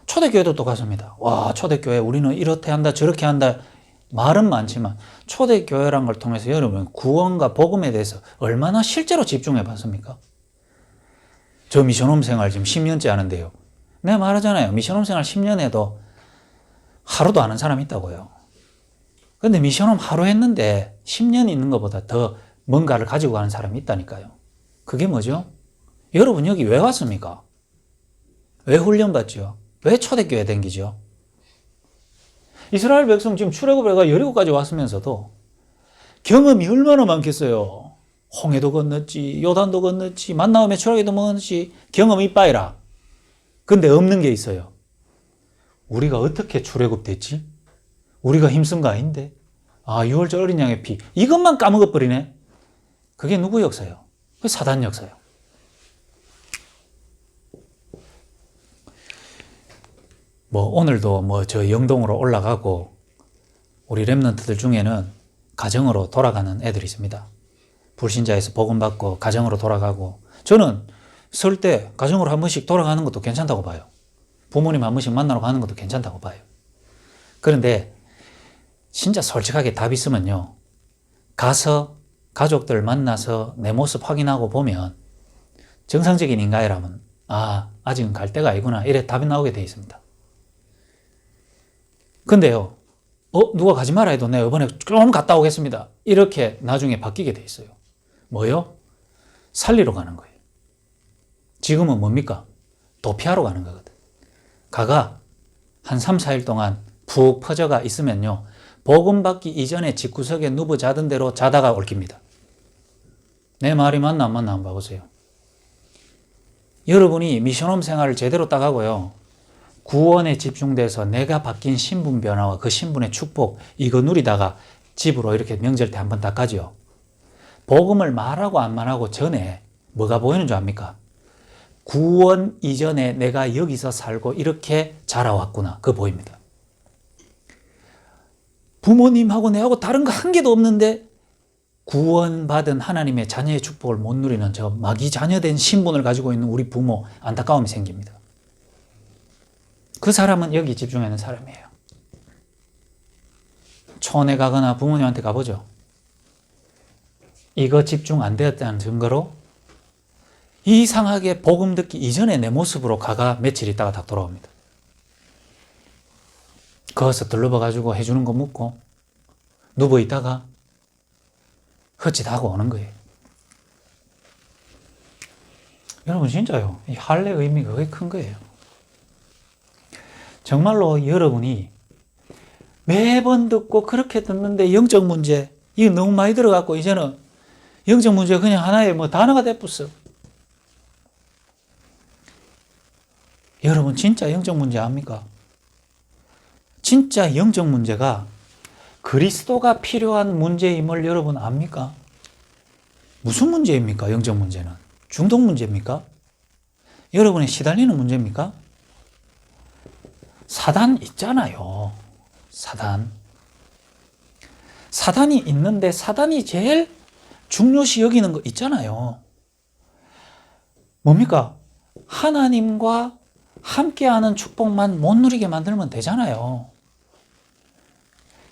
초대교회도 똑같습니다. 와, 초대교회 우리는 이렇게 한다 저렇게 한다 말은 많지만 초대교회란 걸 통해서 여러분 구원과 복음에 대해서 얼마나 실제로 집중해 봤습니까? 저 미션홈 생활 지금 10년째 하는데요. 내가 말하잖아요. 미션홈 생활 10년 해도 하루도 안 한 사람이 있다고요. 근데 미션홈 하루 했는데 10년 있는 것보다 더 뭔가를 가지고 가는 사람이 있다니까요. 그게 뭐죠? 여러분 여기 왜 왔습니까? 왜 훈련받죠? 왜 초대교회 댕기죠? 이스라엘 백성 지금 출애굽해가 여리고까지 왔으면서도 경험이 얼마나 많겠어요. 홍해도 건넜지, 요단도 건넜지, 만나움에 추락에도 먹었지, 경험이 이빠이라. 근데 없는 게 있어요. 우리가 어떻게 출애굽됐지? 우리가 힘쓴 거 아닌데? 아, 6월절 어린 양의 피. 이것만 까먹어버리네? 그게 누구 역사예요? 그게 사단 역사예요. 오늘도 저 영동으로 올라가고 우리 랩런트들 중에는 가정으로 돌아가는 애들이 있습니다. 불신자에서 복음 받고 가정으로 돌아가고, 저는 설 때 가정으로 한 번씩 돌아가는 것도 괜찮다고 봐요. 부모님 한 번씩 만나러 가는 것도 괜찮다고 봐요. 그런데 진짜 솔직하게 답 있으면요, 가서 가족들 만나서 내 모습 확인하고 보면 정상적인 인간이라면 아직은 갈 때가 아니구나, 이래 답이 나오게 돼 있습니다. 근데요, 누가 가지 마라 해도 내가 이번에 좀 갔다 오겠습니다, 이렇게 나중에 바뀌게 돼 있어요. 뭐요? 살리러 가는 거예요. 지금은 뭡니까? 도피하러 가는 거거든. 가가 한 3, 4일 동안 푹 퍼져가 있으면요, 복음 받기 이전에 집구석에 누워 자던 대로 자다가 옮깁니다. 내 말이 맞나 안 맞나 한번 봐보세요. 여러분이 미션홈 생활을 제대로 따가고요, 구원에 집중돼서 내가 바뀐 신분 변화와 그 신분의 축복, 이거 누리다가 집으로 이렇게 명절 때 한번 딱 가죠. 복음을 말하고 안 말하고 전에 뭐가 보이는 줄 압니까? 구원 이전에 내가 여기서 살고 이렇게 자라왔구나, 그거 보입니다. 부모님하고 내하고 다른 거 한 개도 없는데 구원받은 하나님의 자녀의 축복을 못 누리는 저 마귀 자녀된 신분을 가지고 있는 우리 부모, 안타까움이 생깁니다. 그 사람은 여기 집중하는 사람이에요. 촌에 가거나 부모님한테 가보죠. 이거 집중 안 되었다는 증거로 이상하게 복음 듣기 이전에 내 모습으로 가가 며칠 있다가 다 돌아옵니다. 거기서 들러봐가지고 해주는 거 묻고 누워 있다가 헛짓하고 오는 거예요. 여러분 진짜요, 이 할례의 의미가 그게 큰 거예요. 정말로 여러분이 매번 듣고 그렇게 듣는데 영적 문제, 이거 너무 많이 들어갔고 이제는 영적 문제가 그냥 하나의 단어가 돼버렸어. 여러분 진짜 영적 문제 압니까? 진짜 영적 문제가 그리스도가 필요한 문제임을 여러분 압니까? 무슨 문제입니까? 영적 문제는 중독 문제입니까? 여러분이 시달리는 문제입니까? 사단 있잖아요. 사단이 있는데 사단이 제일 중요시 여기는 거 있잖아요. 뭡니까? 하나님과 함께하는 축복만 못 누리게 만들면 되잖아요.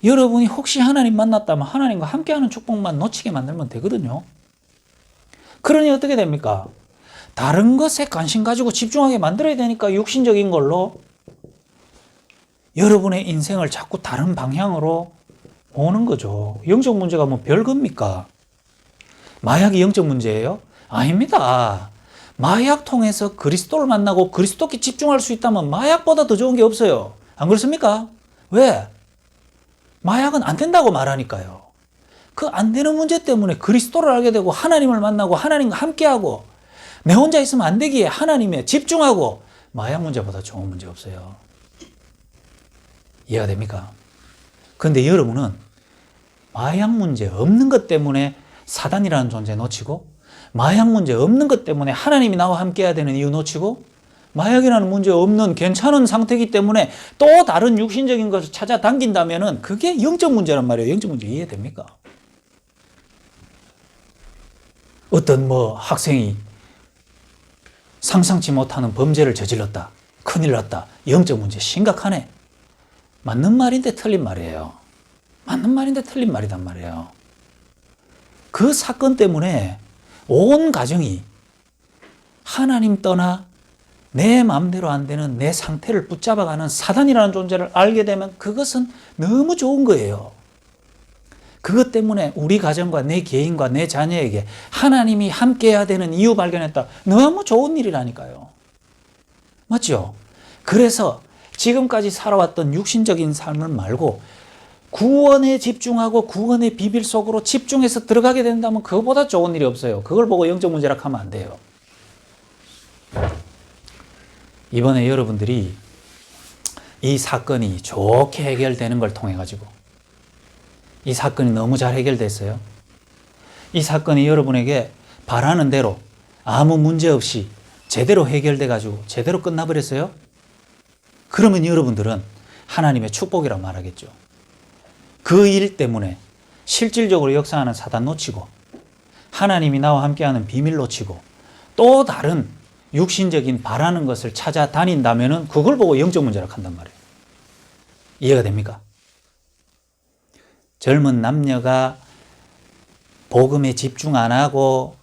여러분이 혹시 하나님 만났다면 하나님과 함께하는 축복만 놓치게 만들면 되거든요. 그러니 어떻게 됩니까? 다른 것에 관심 가지고 집중하게 만들어야 되니까 육신적인 걸로 여러분의 인생을 자꾸 다른 방향으로 오는 거죠. 영적 문제가 별겁니까? 마약이 영적 문제예요? 아닙니다. 마약 통해서 그리스도를 만나고 그리스도께 집중할 수 있다면 마약보다 더 좋은 게 없어요. 안 그렇습니까? 왜? 마약은 안 된다고 말하니까요. 그 안 되는 문제 때문에 그리스도를 알게 되고 하나님을 만나고 하나님과 함께하고 내 혼자 있으면 안 되기에 하나님에 집중하고 마약 문제보다 좋은 문제 없어요. 이해가 됩니까? 그런데 여러분은 마약 문제 없는 것 때문에 사단이라는 존재 놓치고, 마약 문제 없는 것 때문에 하나님이 나와 함께 해야 되는 이유 놓치고, 마약이라는 문제 없는 괜찮은 상태이기 때문에 또 다른 육신적인 것을 찾아당긴다면 그게 영적 문제란 말이에요. 영적 문제 이해됩니까? 어떤 학생이 상상치 못하는 범죄를 저질렀다, 큰일 났다, 영적 문제 심각하네. 맞는 말인데 틀린 말이에요. 맞는 말인데 틀린 말이단 말이에요. 그 사건 때문에 온 가정이 하나님 떠나 내 마음대로 안 되는 내 상태를 붙잡아가는 사단이라는 존재를 알게 되면 그것은 너무 좋은 거예요. 그것 때문에 우리 가정과 내 개인과 내 자녀에게 하나님이 함께해야 되는 이유 발견했다. 너무 좋은 일이라니까요. 맞죠? 그래서 지금까지 살아왔던 육신적인 삶을 말고 구원에 집중하고 구원의 비밀 속으로 집중해서 들어가게 된다면 그거보다 좋은 일이 없어요. 그걸 보고 영적 문제라고 하면 안 돼요. 이번에 여러분들이 이 사건이 좋게 해결되는 걸 통해 가지고 이 사건이 너무 잘 해결됐어요. 이 사건이 여러분에게 바라는 대로 아무 문제 없이 제대로 해결돼 가지고 제대로 끝나버렸어요. 그러면 여러분들은 하나님의 축복이라고 말하겠죠. 그 일 때문에 실질적으로 역사하는 사단 놓치고 하나님이 나와 함께하는 비밀 놓치고 또 다른 육신적인 바라는 것을 찾아다닌다면 그걸 보고 영적 문제라고 한단 말이에요. 이해가 됩니까? 젊은 남녀가 복음에 집중 안 하고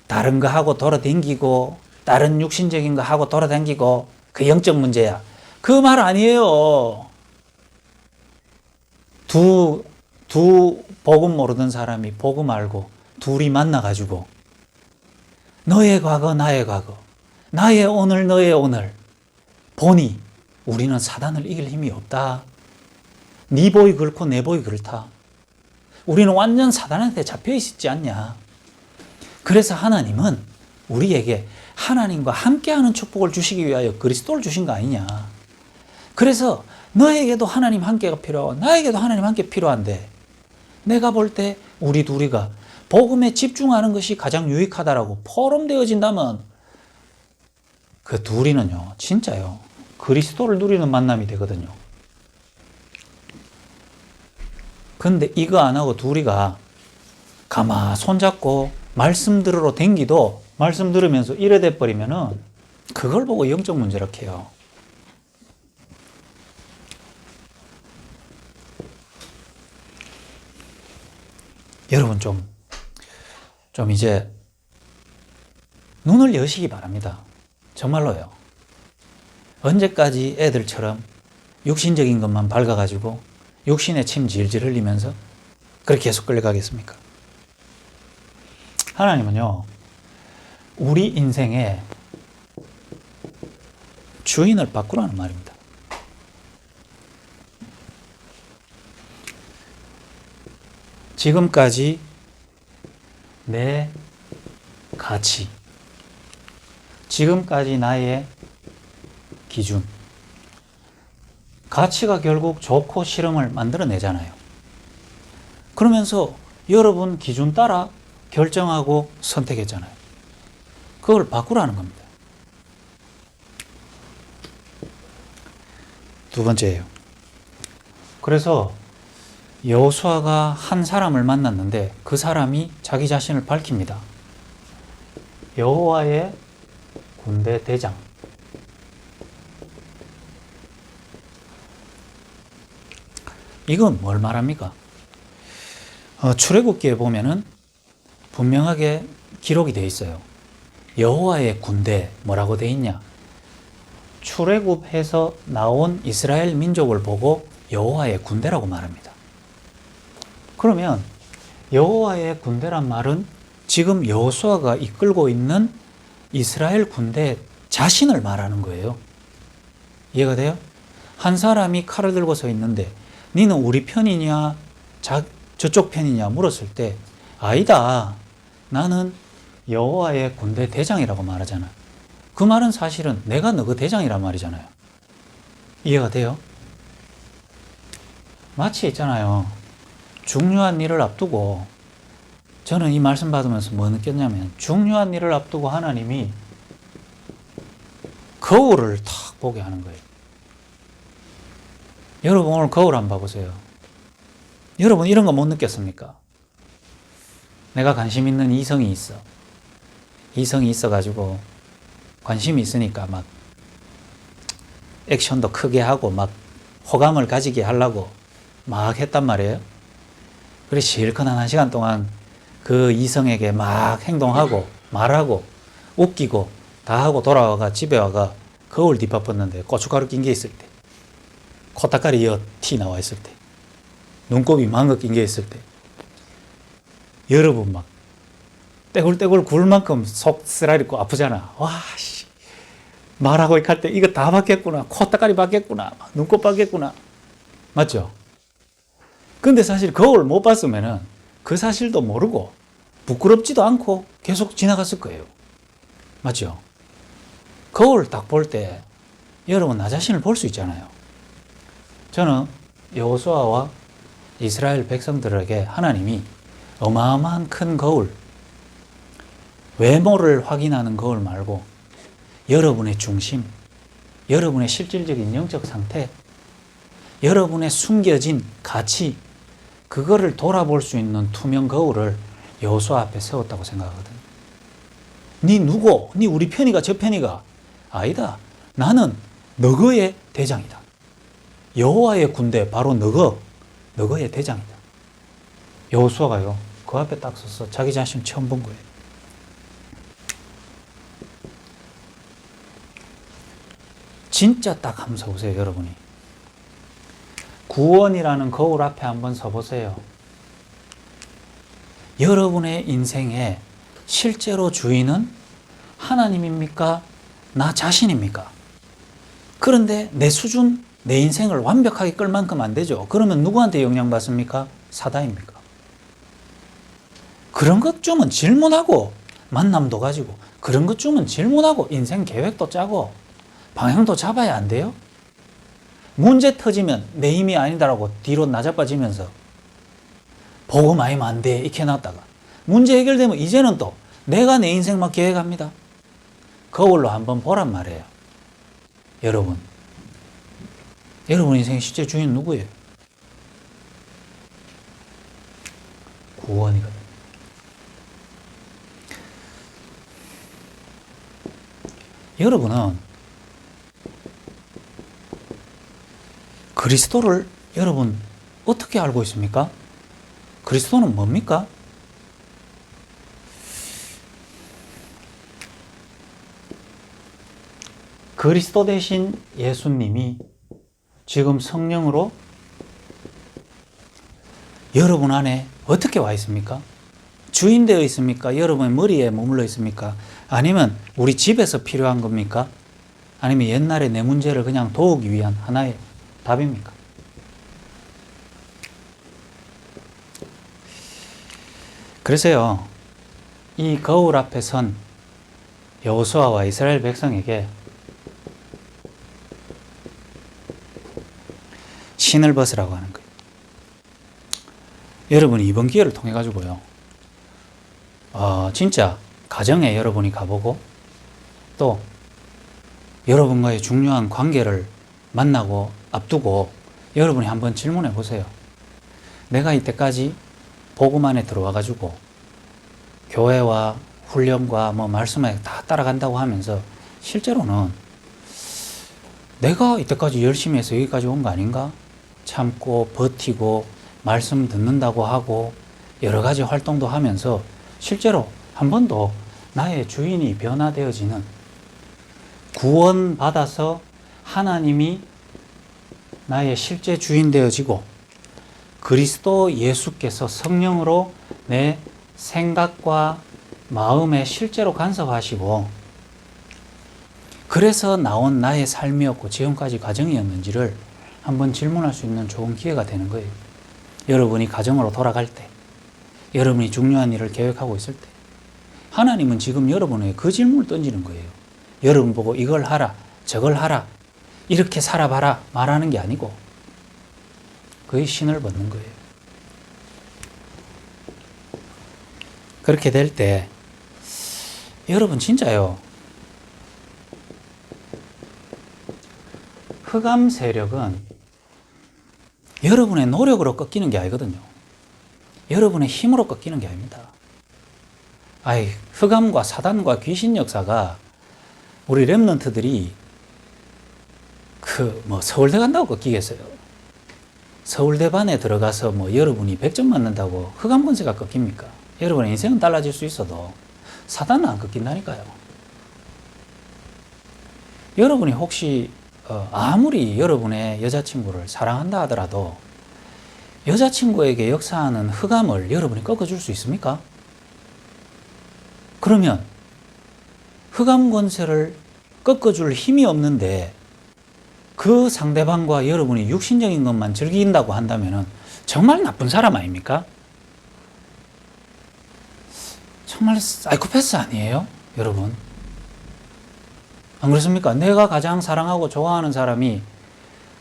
다른 거 하고 돌아다니고 다른 육신적인 거 하고 돌아다니고 그 영적 문제야. 그 말 아니에요. 두 복음 모르던 사람이 복음 알고 둘이 만나가지고 너의 과거 나의 과거 나의 오늘 너의 오늘 보니 우리는 사단을 이길 힘이 없다. 네 보이 그렇고 내 보이 그렇다. 우리는 완전 사단한테 잡혀 있지 않냐. 그래서 하나님은 우리에게 하나님과 함께하는 축복을 주시기 위하여 그리스도를 주신 거 아니냐. 그래서 너에게도 하나님 함께가 필요하고 나에게도 하나님 함께 필요한데 내가 볼 때 우리 둘이가 복음에 집중하는 것이 가장 유익하다라고 포럼되어진다면 그 둘이는요 진짜요 그리스도를 누리는 만남이 되거든요. 근데 이거 안 하고 둘이가 가마 손잡고 말씀 들으러 댕기도 말씀 들으면서 이래 돼버리면은 그걸 보고 영적 문제라고 해요. 여러분 좀 이제 눈을 여시기 바랍니다. 정말로요. 언제까지 애들처럼 육신적인 것만 밝아가지고 육신에 침 질질 흘리면서 그렇게 계속 끌려가겠습니까? 하나님은요, 우리 인생의 주인을 바꾸라는 말입니다. 지금까지 내 가치, 지금까지 나의 기준, 가치가 결국 좋고 싫음을 만들어내잖아요. 그러면서 여러분 기준 따라 결정하고 선택했잖아요. 그걸 바꾸라는 겁니다. 두 번째예요. 그래서 여호수아가 한 사람을 만났는데 그 사람이 자기 자신을 밝힙니다. 여호와의 군대 대장. 이건 뭘 말합니까? 출애굽기에 보면은 분명하게 기록이 되어 있어요. 여호와의 군대 뭐라고 되어 있냐? 출애굽해서 나온 이스라엘 민족을 보고 여호와의 군대라고 말합니다. 그러면 여호와의 군대란 말은 지금 여호수아가 이끌고 있는 이스라엘 군대 자신을 말하는 거예요. 이해가 돼요? 한 사람이 칼을 들고 서 있는데 너는 우리 편이냐 저쪽 편이냐 물었을 때 아니다. 나는 여호와의 군대 대장이라고 말하잖아. 그 말은 사실은 내가 너그 대장이란 말이잖아요. 이해가 돼요? 마치 있잖아요. 중요한 일을 앞두고 저는 이 말씀 받으면서 뭐 느꼈냐면 중요한 일을 앞두고 하나님이 거울을 탁 보게 하는 거예요. 여러분 오늘 거울 한번 봐보세요. 여러분 이런 거 못 느꼈습니까? 내가 관심 있는 이성이 있어. 이성이 있어가지고 관심이 있으니까 막 액션도 크게 하고 막 호감을 가지게 하려고 막 했단 말이에요. 그래 실컷 한 시간 동안 그 이성에게 막 행동하고 말하고 웃기고 다 하고 돌아와가 집에 와가 거울 뒷바꿨는데 고춧가루 낀 게 있을 때, 코딱가리 이어 티 나와 있을 때, 눈곱이 망거 낀 게 있을 때, 여러분 막 떼굴떼굴 굴 만큼 속 쓰라리고 아프잖아. 와, 씨. 말하고 할 때 이거 다 받겠구나. 코딱가리 받겠구나. 눈곱 받겠구나. 맞죠? 근데 사실 거울 못 봤으면은 그 사실도 모르고 부끄럽지도 않고 계속 지나갔을 거예요. 맞죠? 거울 딱 볼 때 여러분 나 자신을 볼 수 있잖아요. 저는 여호수아와 이스라엘 백성들에게 하나님이 어마어마한 큰 거울, 외모를 확인하는 거울 말고 여러분의 중심, 여러분의 실질적인 영적 상태, 여러분의 숨겨진 가치, 그거를 돌아볼 수 있는 투명 거울을 여호수아 앞에 세웠다고 생각하거든. 니 누구? 니 우리 편이가 저 편이가? 아니다. 나는 너거의 대장이다. 여호와의 군대 바로 너거의 대장이다. 여호수아가요 그 앞에 딱 서서 자기 자신을 처음 본 거예요. 진짜 딱 한번 서보세요, 여러분이. 구원이라는 거울 앞에 한번 서보세요. 여러분의 인생의 실제로 주인은 하나님입니까? 나 자신입니까? 그런데 내 수준, 내 인생을 완벽하게 끌 만큼 안 되죠. 그러면 누구한테 영향받습니까? 사단입니까? 그런 것 좀은 질문하고, 만남도 가지고, 그런 것 좀은 질문하고, 인생 계획도 짜고, 방향도 잡아야 안 돼요? 문제 터지면 내 힘이 아니다라고 뒤로 나자빠지면서 복음 아니면 안 돼 이렇게 해놨다가 문제 해결되면 이제는 또 내가 내 인생 막 계획합니다. 거울로 한번 보란 말이에요. 여러분 인생의 실제 주인은 누구예요? 구원이거든요. 여러분은 그리스도를 여러분 어떻게 알고 있습니까? 그리스도는 뭡니까? 그리스도 대신 예수님이 지금 성령으로 여러분 안에 어떻게 와 있습니까? 주인 되어 있습니까? 여러분의 머리에 머물러 있습니까? 아니면 우리 집에서 필요한 겁니까? 아니면 옛날에 내 문제를 그냥 도우기 위한 하나의 답입니까? 그래서요, 이 거울 앞에 선 여호수아와 이스라엘 백성에게 신을 벗으라고 하는 거예요. 여러분이 이번 기회를 통해 가지고요, 진짜 가정에 여러분이 가보고 또 여러분과의 중요한 관계를 만나고 앞두고 여러분이 한번 질문해 보세요. 내가 이때까지 복음 안에 들어와 가지고 교회와 훈련과 말씀에 다 따라간다고 하면서 실제로는 내가 이때까지 열심히 해서 여기까지 온 거 아닌가? 참고 버티고 말씀 듣는다고 하고 여러 가지 활동도 하면서 실제로 한 번도 나의 주인이 변화되어지는, 구원받아서 하나님이 나의 실제 주인 되어지고 그리스도 예수께서 성령으로 내 생각과 마음에 실제로 간섭하시고 그래서 나온 나의 삶이었고 지금까지 과정이었는지를 한번 질문할 수 있는 좋은 기회가 되는 거예요. 여러분이 가정으로 돌아갈 때, 여러분이 중요한 일을 계획하고 있을 때 하나님은 지금 여러분에게 그 질문을 던지는 거예요. 여러분 보고 이걸 하라, 저걸 하라, 이렇게 살아봐라 말하는 게 아니고 그의 신을 벗는 거예요. 그렇게 될 때 여러분 진짜요, 흑암 세력은 여러분의 노력으로 꺾이는 게 아니거든요. 여러분의 힘으로 꺾이는 게 아닙니다. 흑암과 사단과 귀신 역사가 우리 렘넌트들이 서울대 간다고 꺾이겠어요? 서울대반에 들어가서 뭐 여러분이 100점 맞는다고 흑암 권세가 꺾입니까? 여러분의 인생은 달라질 수 있어도 사단은 안 꺾인다니까요. 여러분이 혹시 아무리 여러분의 여자친구를 사랑한다 하더라도 여자친구에게 역사하는 흑암을 여러분이 꺾어줄 수 있습니까? 그러면 흑암 권세를 꺾어줄 힘이 없는데 그 상대방과 여러분이 육신적인 것만 즐긴다고 한다면 정말 나쁜 사람 아닙니까? 정말 사이코패스 아니에요? 여러분. 안 그렇습니까? 내가 가장 사랑하고 좋아하는 사람이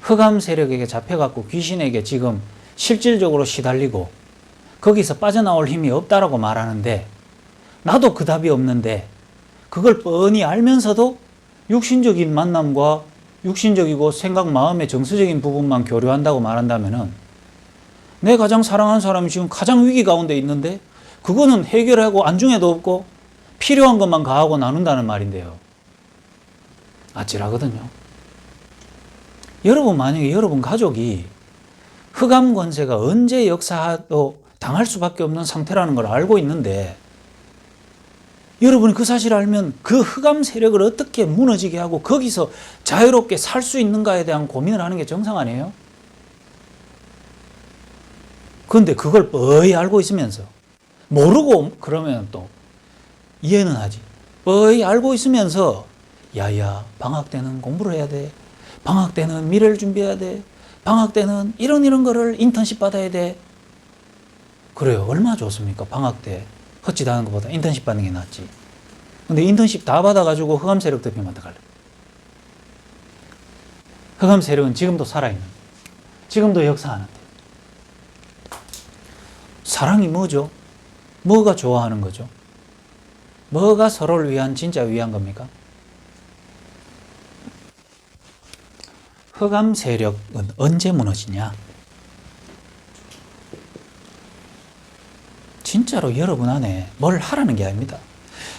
흑암 세력에게 잡혀갖고 귀신에게 지금 실질적으로 시달리고 거기서 빠져나올 힘이 없다라고 말하는데 나도 그 답이 없는데 그걸 뻔히 알면서도 육신적인 만남과 육신적이고 생각, 마음의 정서적인 부분만 교류한다고 말한다면은 내 가장 사랑하는 사람이 지금 가장 위기 가운데 있는데 그거는 해결하고 안중에도 없고 필요한 것만 가하고 나눈다는 말인데요. 아찔하거든요. 여러분 만약에 여러분 가족이 흑암 권세가 언제 역사도 당할 수밖에 없는 상태라는 걸 알고 있는데 여러분이 그 사실을 알면 그 흑암 세력을 어떻게 무너지게 하고 거기서 자유롭게 살 수 있는가에 대한 고민을 하는 게 정상 아니에요? 그런데 그걸 뻔히 알고 있으면서 모르고 그러면 또 이해는 하지. 뻔히 알고 있으면서 야야 방학 때는 공부를 해야 돼. 방학 때는 미래를 준비해야 돼. 방학 때는 이런 거를 인턴십 받아야 돼. 그래요. 얼마나 좋습니까? 방학 때 헛짓 하는 것보다 인턴십 받는 게 낫지. 근데 인턴십 다 받아가지고 흑암 세력 덮이면 어떡할래? 흑암 세력은 지금도 살아있는, 지금도 역사하는데. 사랑이 뭐죠? 뭐가 좋아하는 거죠? 뭐가 서로를 위한, 진짜 위한 겁니까? 흑암 세력은 언제 무너지냐? 진짜로 여러분 안에 뭘 하라는 게 아닙니다.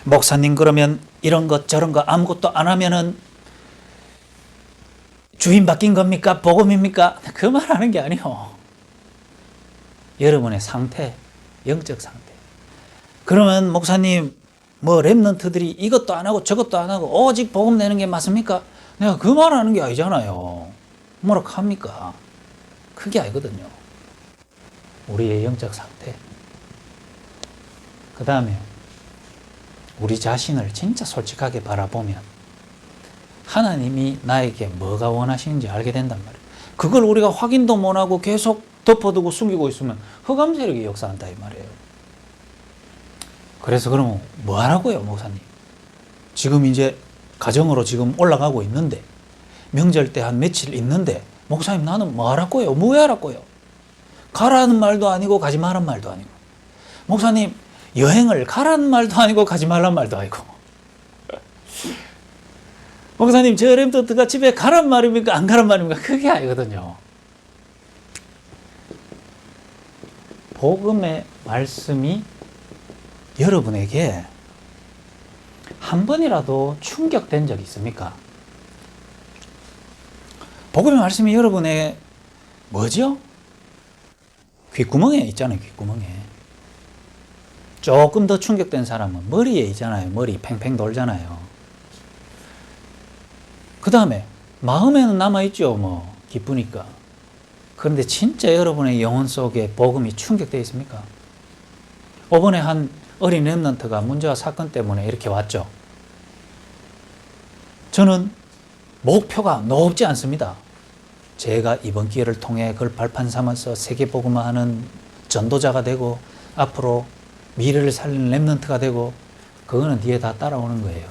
목사님 그러면 이런 것 저런 거 아무것도 안 하면은 주인 바뀐 겁니까? 복음입니까? 그 말 하는 게 아니요. 여러분의 상태, 영적 상태. 그러면 목사님 뭐 랩런트들이 이것도 안 하고 저것도 안 하고 오직 복음 내는 게 맞습니까? 내가 그 말 하는 게 아니잖아요. 뭐라 합니까? 그게 아니거든요. 우리의 영적 상태. 그 다음에 우리 자신을 진짜 솔직하게 바라보면 하나님이 나에게 뭐가 원하시는지 알게 된단 말이에요. 그걸 우리가 확인도 못하고 계속 덮어두고 숨기고 있으면 흑암 세력이 역사한다 이 말이에요. 그래서 그러면 뭐 하라고요, 목사님? 지금 이제 가정으로 지금 올라가고 있는데 명절 때 한 며칠 있는데 목사님 나는 뭐 하라고요? 뭐 하라고요? 가라는 말도 아니고 가지 말란 말도 아니고 목사님 여행을 가라는 말도 아니고 가지 말란 말도 아니고 목사님 저 랩런트가 집에 가란 말입니까? 안 가란 말입니까? 그게 아니거든요. 복음의 말씀이 여러분에게 한 번이라도 충격된 적이 있습니까? 복음의 말씀이 여러분의 뭐죠? 귓구멍에 있잖아요. 귓구멍에. 조금 더 충격된 사람은 머리에 있잖아요. 머리 팽팽 돌잖아요. 그 다음에 마음에는 남아있죠. 뭐 기쁘니까. 그런데 진짜 여러분의 영혼 속에 복음이 충격되어 있습니까? 이번에 한 어린 랩런트가 문제와 사건 때문에 이렇게 왔죠. 저는 목표가 높지 않습니다. 제가 이번 기회를 통해 그걸 발판 삼아서 세계복음화하는 전도자가 되고 앞으로 미래를 살리는 랩런트가 되고 그거는 뒤에 다 따라오는 거예요.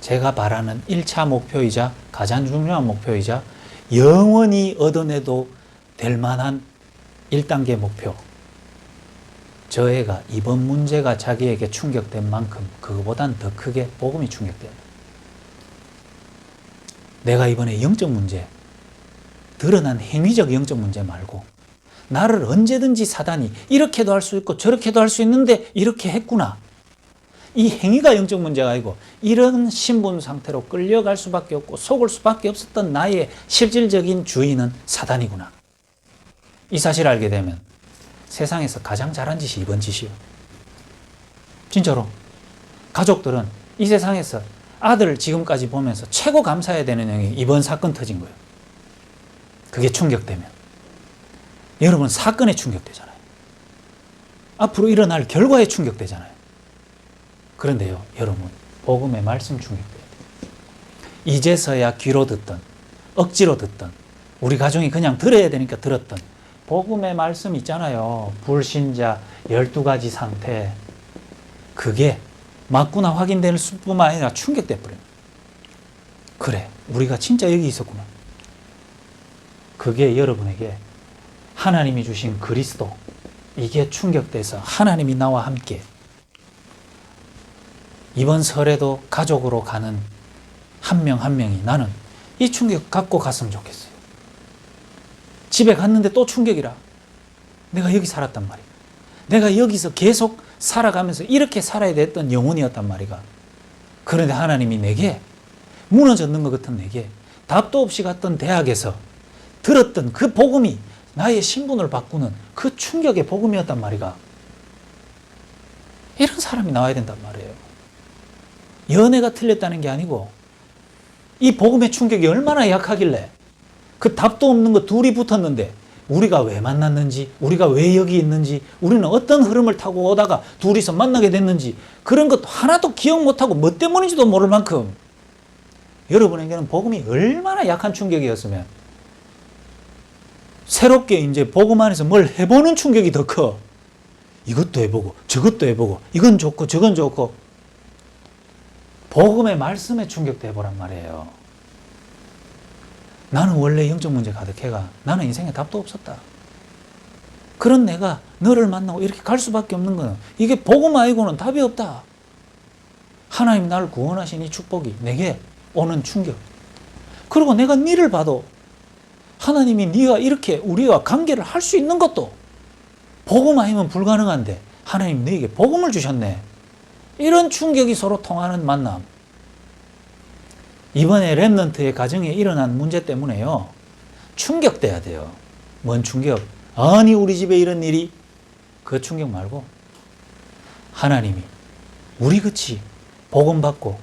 제가 바라는 1차 목표이자 가장 중요한 목표이자 영원히 얻어내도 될 만한 1단계 목표. 저 애가 이번 문제가 자기에게 충격된 만큼 그거보단 더 크게 복음이 충격돼요. 내가 이번에 영적 문제, 드러난 행위적 영적 문제 말고 나를 언제든지 사단이 이렇게도 할 수 있고 저렇게도 할 수 있는데 이렇게 했구나. 이 행위가 영적 문제가 아니고 이런 신분 상태로 끌려갈 수밖에 없고 속을 수밖에 없었던 나의 실질적인 주인은 사단이구나. 이 사실을 알게 되면 세상에서 가장 잘한 짓이 이번 짓이요. 진짜로. 가족들은 이 세상에서 아들을 지금까지 보면서 최고 감사해야 되는 형이 이번 사건 터진 거예요. 그게 충격되면. 여러분, 사건에 충격되잖아요. 앞으로 일어날 결과에 충격되잖아요. 그런데요, 여러분, 복음의 말씀 충격돼야 돼요. 이제서야 귀로 듣던, 억지로 듣던, 우리 가정이 그냥 들어야 되니까 들었던 복음의 말씀 있잖아요. 불신자 12가지 상태. 그게 맞구나 확인될 수뿐만 아니라 충격돼 버려요. 그래, 우리가 진짜 여기 있었구나. 그게 여러분에게 하나님이 주신 그리스도, 이게 충격돼서 하나님이 나와 함께 이번 설에도 가족으로 가는 한 명 한 명이 나는 이 충격 갖고 갔으면 좋겠어요. 집에 갔는데 또 충격이라. 내가 여기 살았단 말이야. 내가 여기서 계속 살아가면서 이렇게 살아야 됐던 영혼이었단 말이가. 그런데 하나님이 내게 무너졌는 것 같은 내게 답도 없이 갔던 대학에서 들었던 그 복음이 나의 신분을 바꾸는 그 충격의 복음이었단 말이가. 이런 사람이 나와야 된단 말이에요. 연애가 틀렸다는 게 아니고 이 복음의 충격이 얼마나 약하길래 그 답도 없는 거 둘이 붙었는데 우리가 왜 만났는지, 우리가 왜 여기 있는지, 우리는 어떤 흐름을 타고 오다가 둘이서 만나게 됐는지 그런 것도 하나도 기억 못하고 뭐 때문인지도 모를 만큼 여러분에게는 복음이 얼마나 약한 충격이었으면 새롭게 이제 복음 안에서 뭘 해보는 충격이 더 커. 이것도 해보고 저것도 해보고 이건 좋고 저건 좋고 복음의 말씀에 충격도 해보란 말이에요. 나는 원래 영적 문제 가득해가 나는 인생에 답도 없었다. 그런 내가 너를 만나고 이렇게 갈 수밖에 없는 거는 이게 복음 아니고는 답이 없다. 하나님 나를 구원하신 이 축복이 내게 오는 충격. 그리고 내가 니를 봐도 하나님이 네가 이렇게 우리와 관계를 할 수 있는 것도 복음 아니면 불가능한데 하나님 너에게 복음을 주셨네. 이런 충격이 서로 통하는 만남. 이번에 렘넌트의 가정에 일어난 문제 때문에요. 충격돼야 돼요. 뭔 충격? 아니 우리 집에 이런 일이. 그 충격 말고 하나님이 우리같이 복음 받고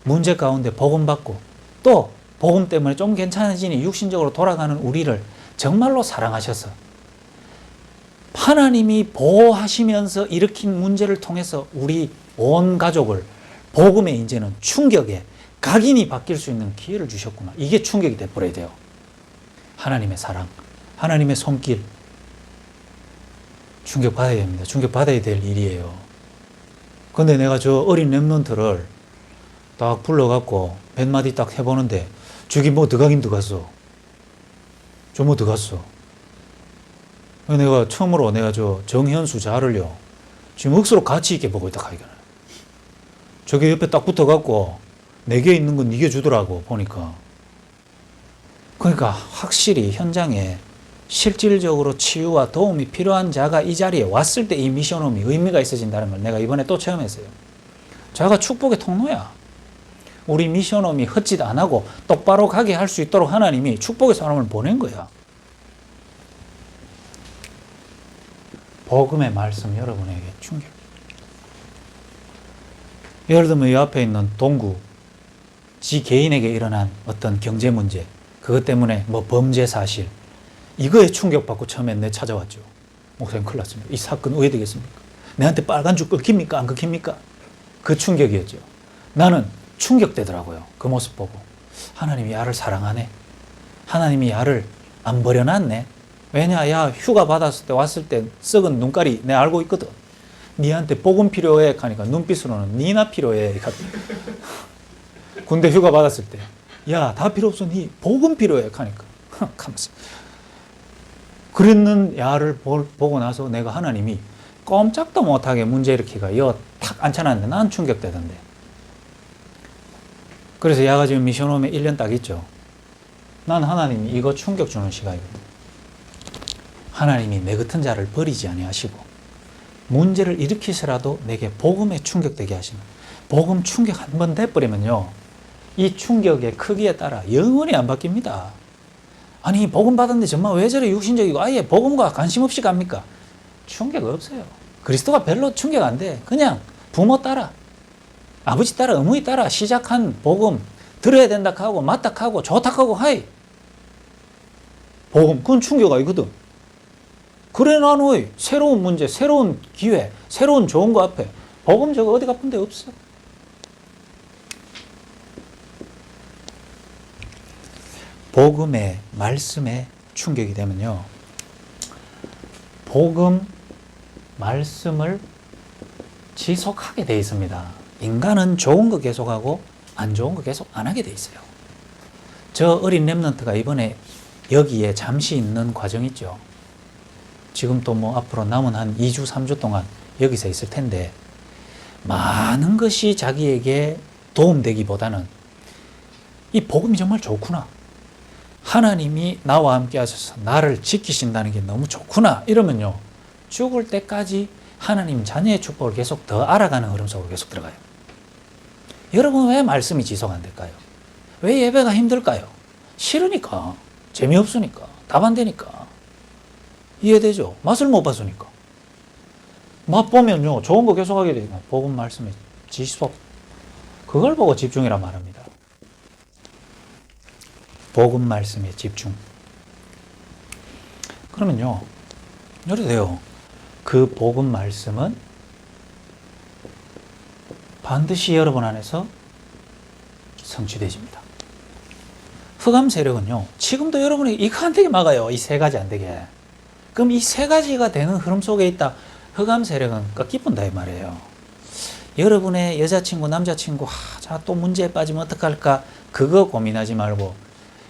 문제 가운데 복음 받고 또 복음 때문에 좀 괜찮아지니 육신적으로 돌아가는 우리를 정말로 사랑하셔서 하나님이 보호하시면서 일으킨 문제를 통해서 우리 온 가족을 복음의 이제는 충격에 각인이 바뀔 수 있는 기회를 주셨구나. 이게 충격이 돼버려야 돼요. 하나님의 사랑, 하나님의 손길. 충격받아야 됩니다. 충격받아야 될 일이에요. 근데 내가 저 어린 랩런트를 딱 불러갖고 몇 마디 딱 해보는데 저기 뭐 들어가긴 들어갔어. 저 뭐 들어갔어. 내가 처음으로 내가 저 정현수 자를요 지금 억수로 가치 있게 보고 있다 하니까 저게 옆에 딱 붙어갖고 내게 있는 건 이게 주더라고 보니까. 그러니까 확실히 현장에 실질적으로 치유와 도움이 필요한 자가 이 자리에 왔을 때 이 미션홈이 의미가 있어진다는 걸 내가 이번에 또 체험했어요. 자가 축복의 통로야. 우리 미션홈이 헛짓 안 하고 똑바로 가게 할 수 있도록 하나님이 축복의 사람을 보낸 거야. 복음의 말씀 여러분에게 충격. 예를 들면 이 앞에 있는 동구, 지 개인에게 일어난 어떤 경제 문제, 그것 때문에 뭐 범죄 사실, 이거에 충격받고 처음에 내 찾아왔죠. 목사님 큰일 났습니다. 이 사건 왜 되겠습니까? 내한테 빨간 줄 끊깁니까? 안 끊깁니까? 그 충격이었죠. 나는 충격되더라고요. 그 모습 보고. 하나님이 야를 사랑하네. 하나님이 야를 안 버려놨네. 왜냐, 야 휴가 받았을 때 왔을 때 썩은 눈깔이 내가 알고 있거든. 니한테 복음 필요해 하니까 눈빛으로는 니나 필요해. 군대 휴가 받았을 때 야 다 필요 없어. 니 복음 필요해 하니까 가면서 그랬는 야를 보고 나서 내가 하나님이 꼼짝도 못하게 문제 일으키가 여 탁 앉혀놨는데 난 충격되던데. 그래서 야가 지금 미션홈에 1년 딱 있죠. 난 하나님이 이거 충격 주는 시간이거든. 하나님이 내 같은 자를 버리지 아니하시고 문제를 일으키시라도 내게 복음에 충격되게 하시는, 복음 충격 한 번 돼버리면요 이 충격의 크기에 따라 영원히 안 바뀝니다. 아니 복음 받았는데 정말 왜 저래 육신적이고 아예 복음과 관심 없이 갑니까? 충격 없어요. 그리스도가 별로 충격 안 돼. 그냥 부모 따라 아버지 따라 어머니 따라 시작한 복음 들어야 된다 하고 맞다 하고 좋다 하고 하이 복음 그건 충격 아니거든. 그래 나는 새로운 문제 새로운 기회 새로운 좋은 거 앞에 복음 저거 어디 가쁜 데 없어. 복음의 말씀에 충격이 되면요 복음 말씀을 지속하게 돼 있습니다. 인간은 좋은 거 계속하고 안 좋은 거 계속 안 하게 돼 있어요. 저 어린 렘넌트가 이번에 여기에 잠시 있는 과정 있죠. 지금 또 뭐 앞으로 남은 한 2주 3주 동안 여기서 있을 텐데 많은 것이 자기에게 도움되기보다는 이 복음이 정말 좋구나. 하나님이 나와 함께 하셔서 나를 지키신다는 게 너무 좋구나. 이러면요. 죽을 때까지 하나님 자녀의 축복을 계속 더 알아가는 흐름 속으로 계속 들어가요. 여러분 왜 말씀이 지속 안 될까요? 왜 예배가 힘들까요? 싫으니까. 재미없으니까. 답 안 되니까. 이해되죠? 맛을 못 봤으니까. 맛보면요. 좋은 거 계속 하게 되고 복음 말씀의 지속. 그걸 보고 집중이라 말합니다. 복음 말씀에 집중. 그러면요. 이래 돼요. 그 복음 말씀은 반드시 여러분 안에서 성취되집니다. 흑암 세력은요. 지금도 여러분이 이거 안 되게 막아요. 이 세 가지 안 되게. 그럼 이 세 가지가 되는 흐름 속에 있다. 흑암 세력은 꺾이뿐다 이 말이에요. 여러분의 여자친구 남자친구 자, 또 문제에 빠지면 어떡할까 그거 고민하지 말고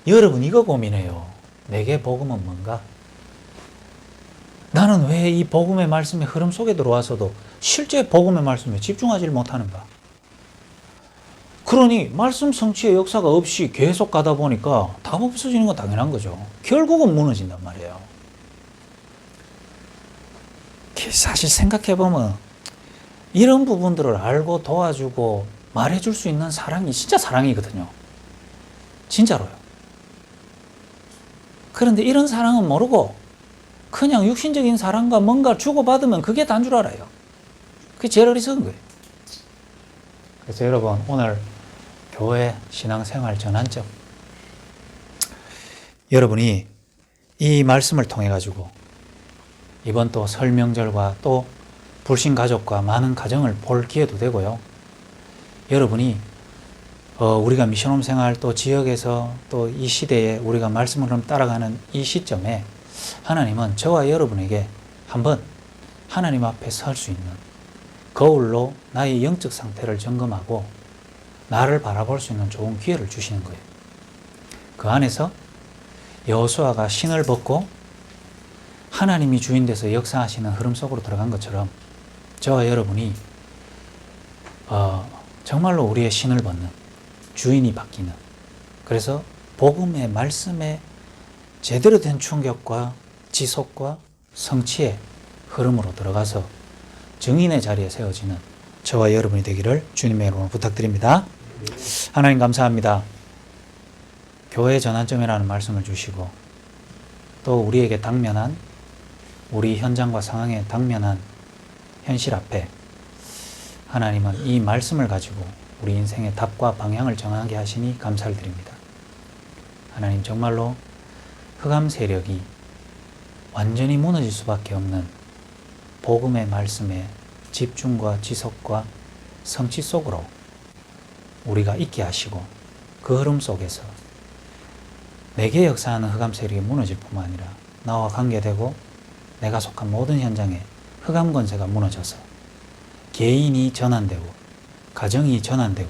여러분 이거 고민해요. 내게 복음은 뭔가? 나는 왜 이 복음의 말씀의 흐름 속에 들어와서도 실제 복음의 말씀에 집중하지 못하는가? 그러니 말씀 성취의 역사가 없이 계속 가다 보니까 답 없어지는 건 당연한 거죠. 결국은 무너진단 말이에요. 사실 생각해보면 이런 부분들을 알고 도와주고 말해줄 수 있는 사랑이 진짜 사랑이거든요. 진짜로요. 그런데 이런 사랑은 모르고 그냥 육신적인 사랑과 뭔가 주고받으면 그게 다인 줄 알아요. 그게 제일 어리석은 거예요. 그래서 여러분 오늘 교회 신앙생활 전환점 여러분이 이 말씀을 통해 가지고 이번 또 설 명절과 또 불신 가족과 많은 가정을 볼 기회도 되고요. 여러분이 우리가 미션홈 생활 또 지역에서 또 이 시대에 우리가 말씀을 따라가는 이 시점에 하나님은 저와 여러분에게 한번 하나님 앞에 설 수 있는 거울로 나의 영적 상태를 점검하고 나를 바라볼 수 있는 좋은 기회를 주시는 거예요. 그 안에서 여호수아가 신을 벗고 하나님이 주인 돼서 역사하시는 흐름 속으로 들어간 것처럼 저와 여러분이 정말로 우리의 신을 벗는 주인이 바뀌는 그래서 복음의 말씀에 제대로 된 충격과 지속과 성취의 흐름으로 들어가서 증인의 자리에 세워지는 저와 여러분이 되기를 주님의 이름으로 부탁드립니다. 하나님 감사합니다. 교회 전환점이라는 말씀을 주시고 또 우리에게 당면한 우리 현장과 상황에 당면한 현실 앞에 하나님은 이 말씀을 가지고 우리 인생의 답과 방향을 정하게 하시니 감사를 드립니다. 하나님 정말로 흑암 세력이 완전히 무너질 수밖에 없는 복음의 말씀에 집중과 지속과 성취 속으로 우리가 있게 하시고 그 흐름 속에서 내게 역사하는 흑암 세력이 무너질 뿐만 아니라 나와 관계되고 내가 속한 모든 현장에 흑암 권세가 무너져서 개인이 전환되고 가정이 전환되고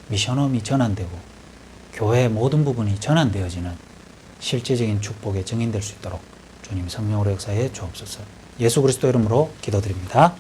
미션홈이 전환되고 교회의 모든 부분이 전환되어지는 실제적인 축복의 증인될 수 있도록 주님 성령으로 역사해 주옵소서. 예수 그리스도 이름으로 기도드립니다.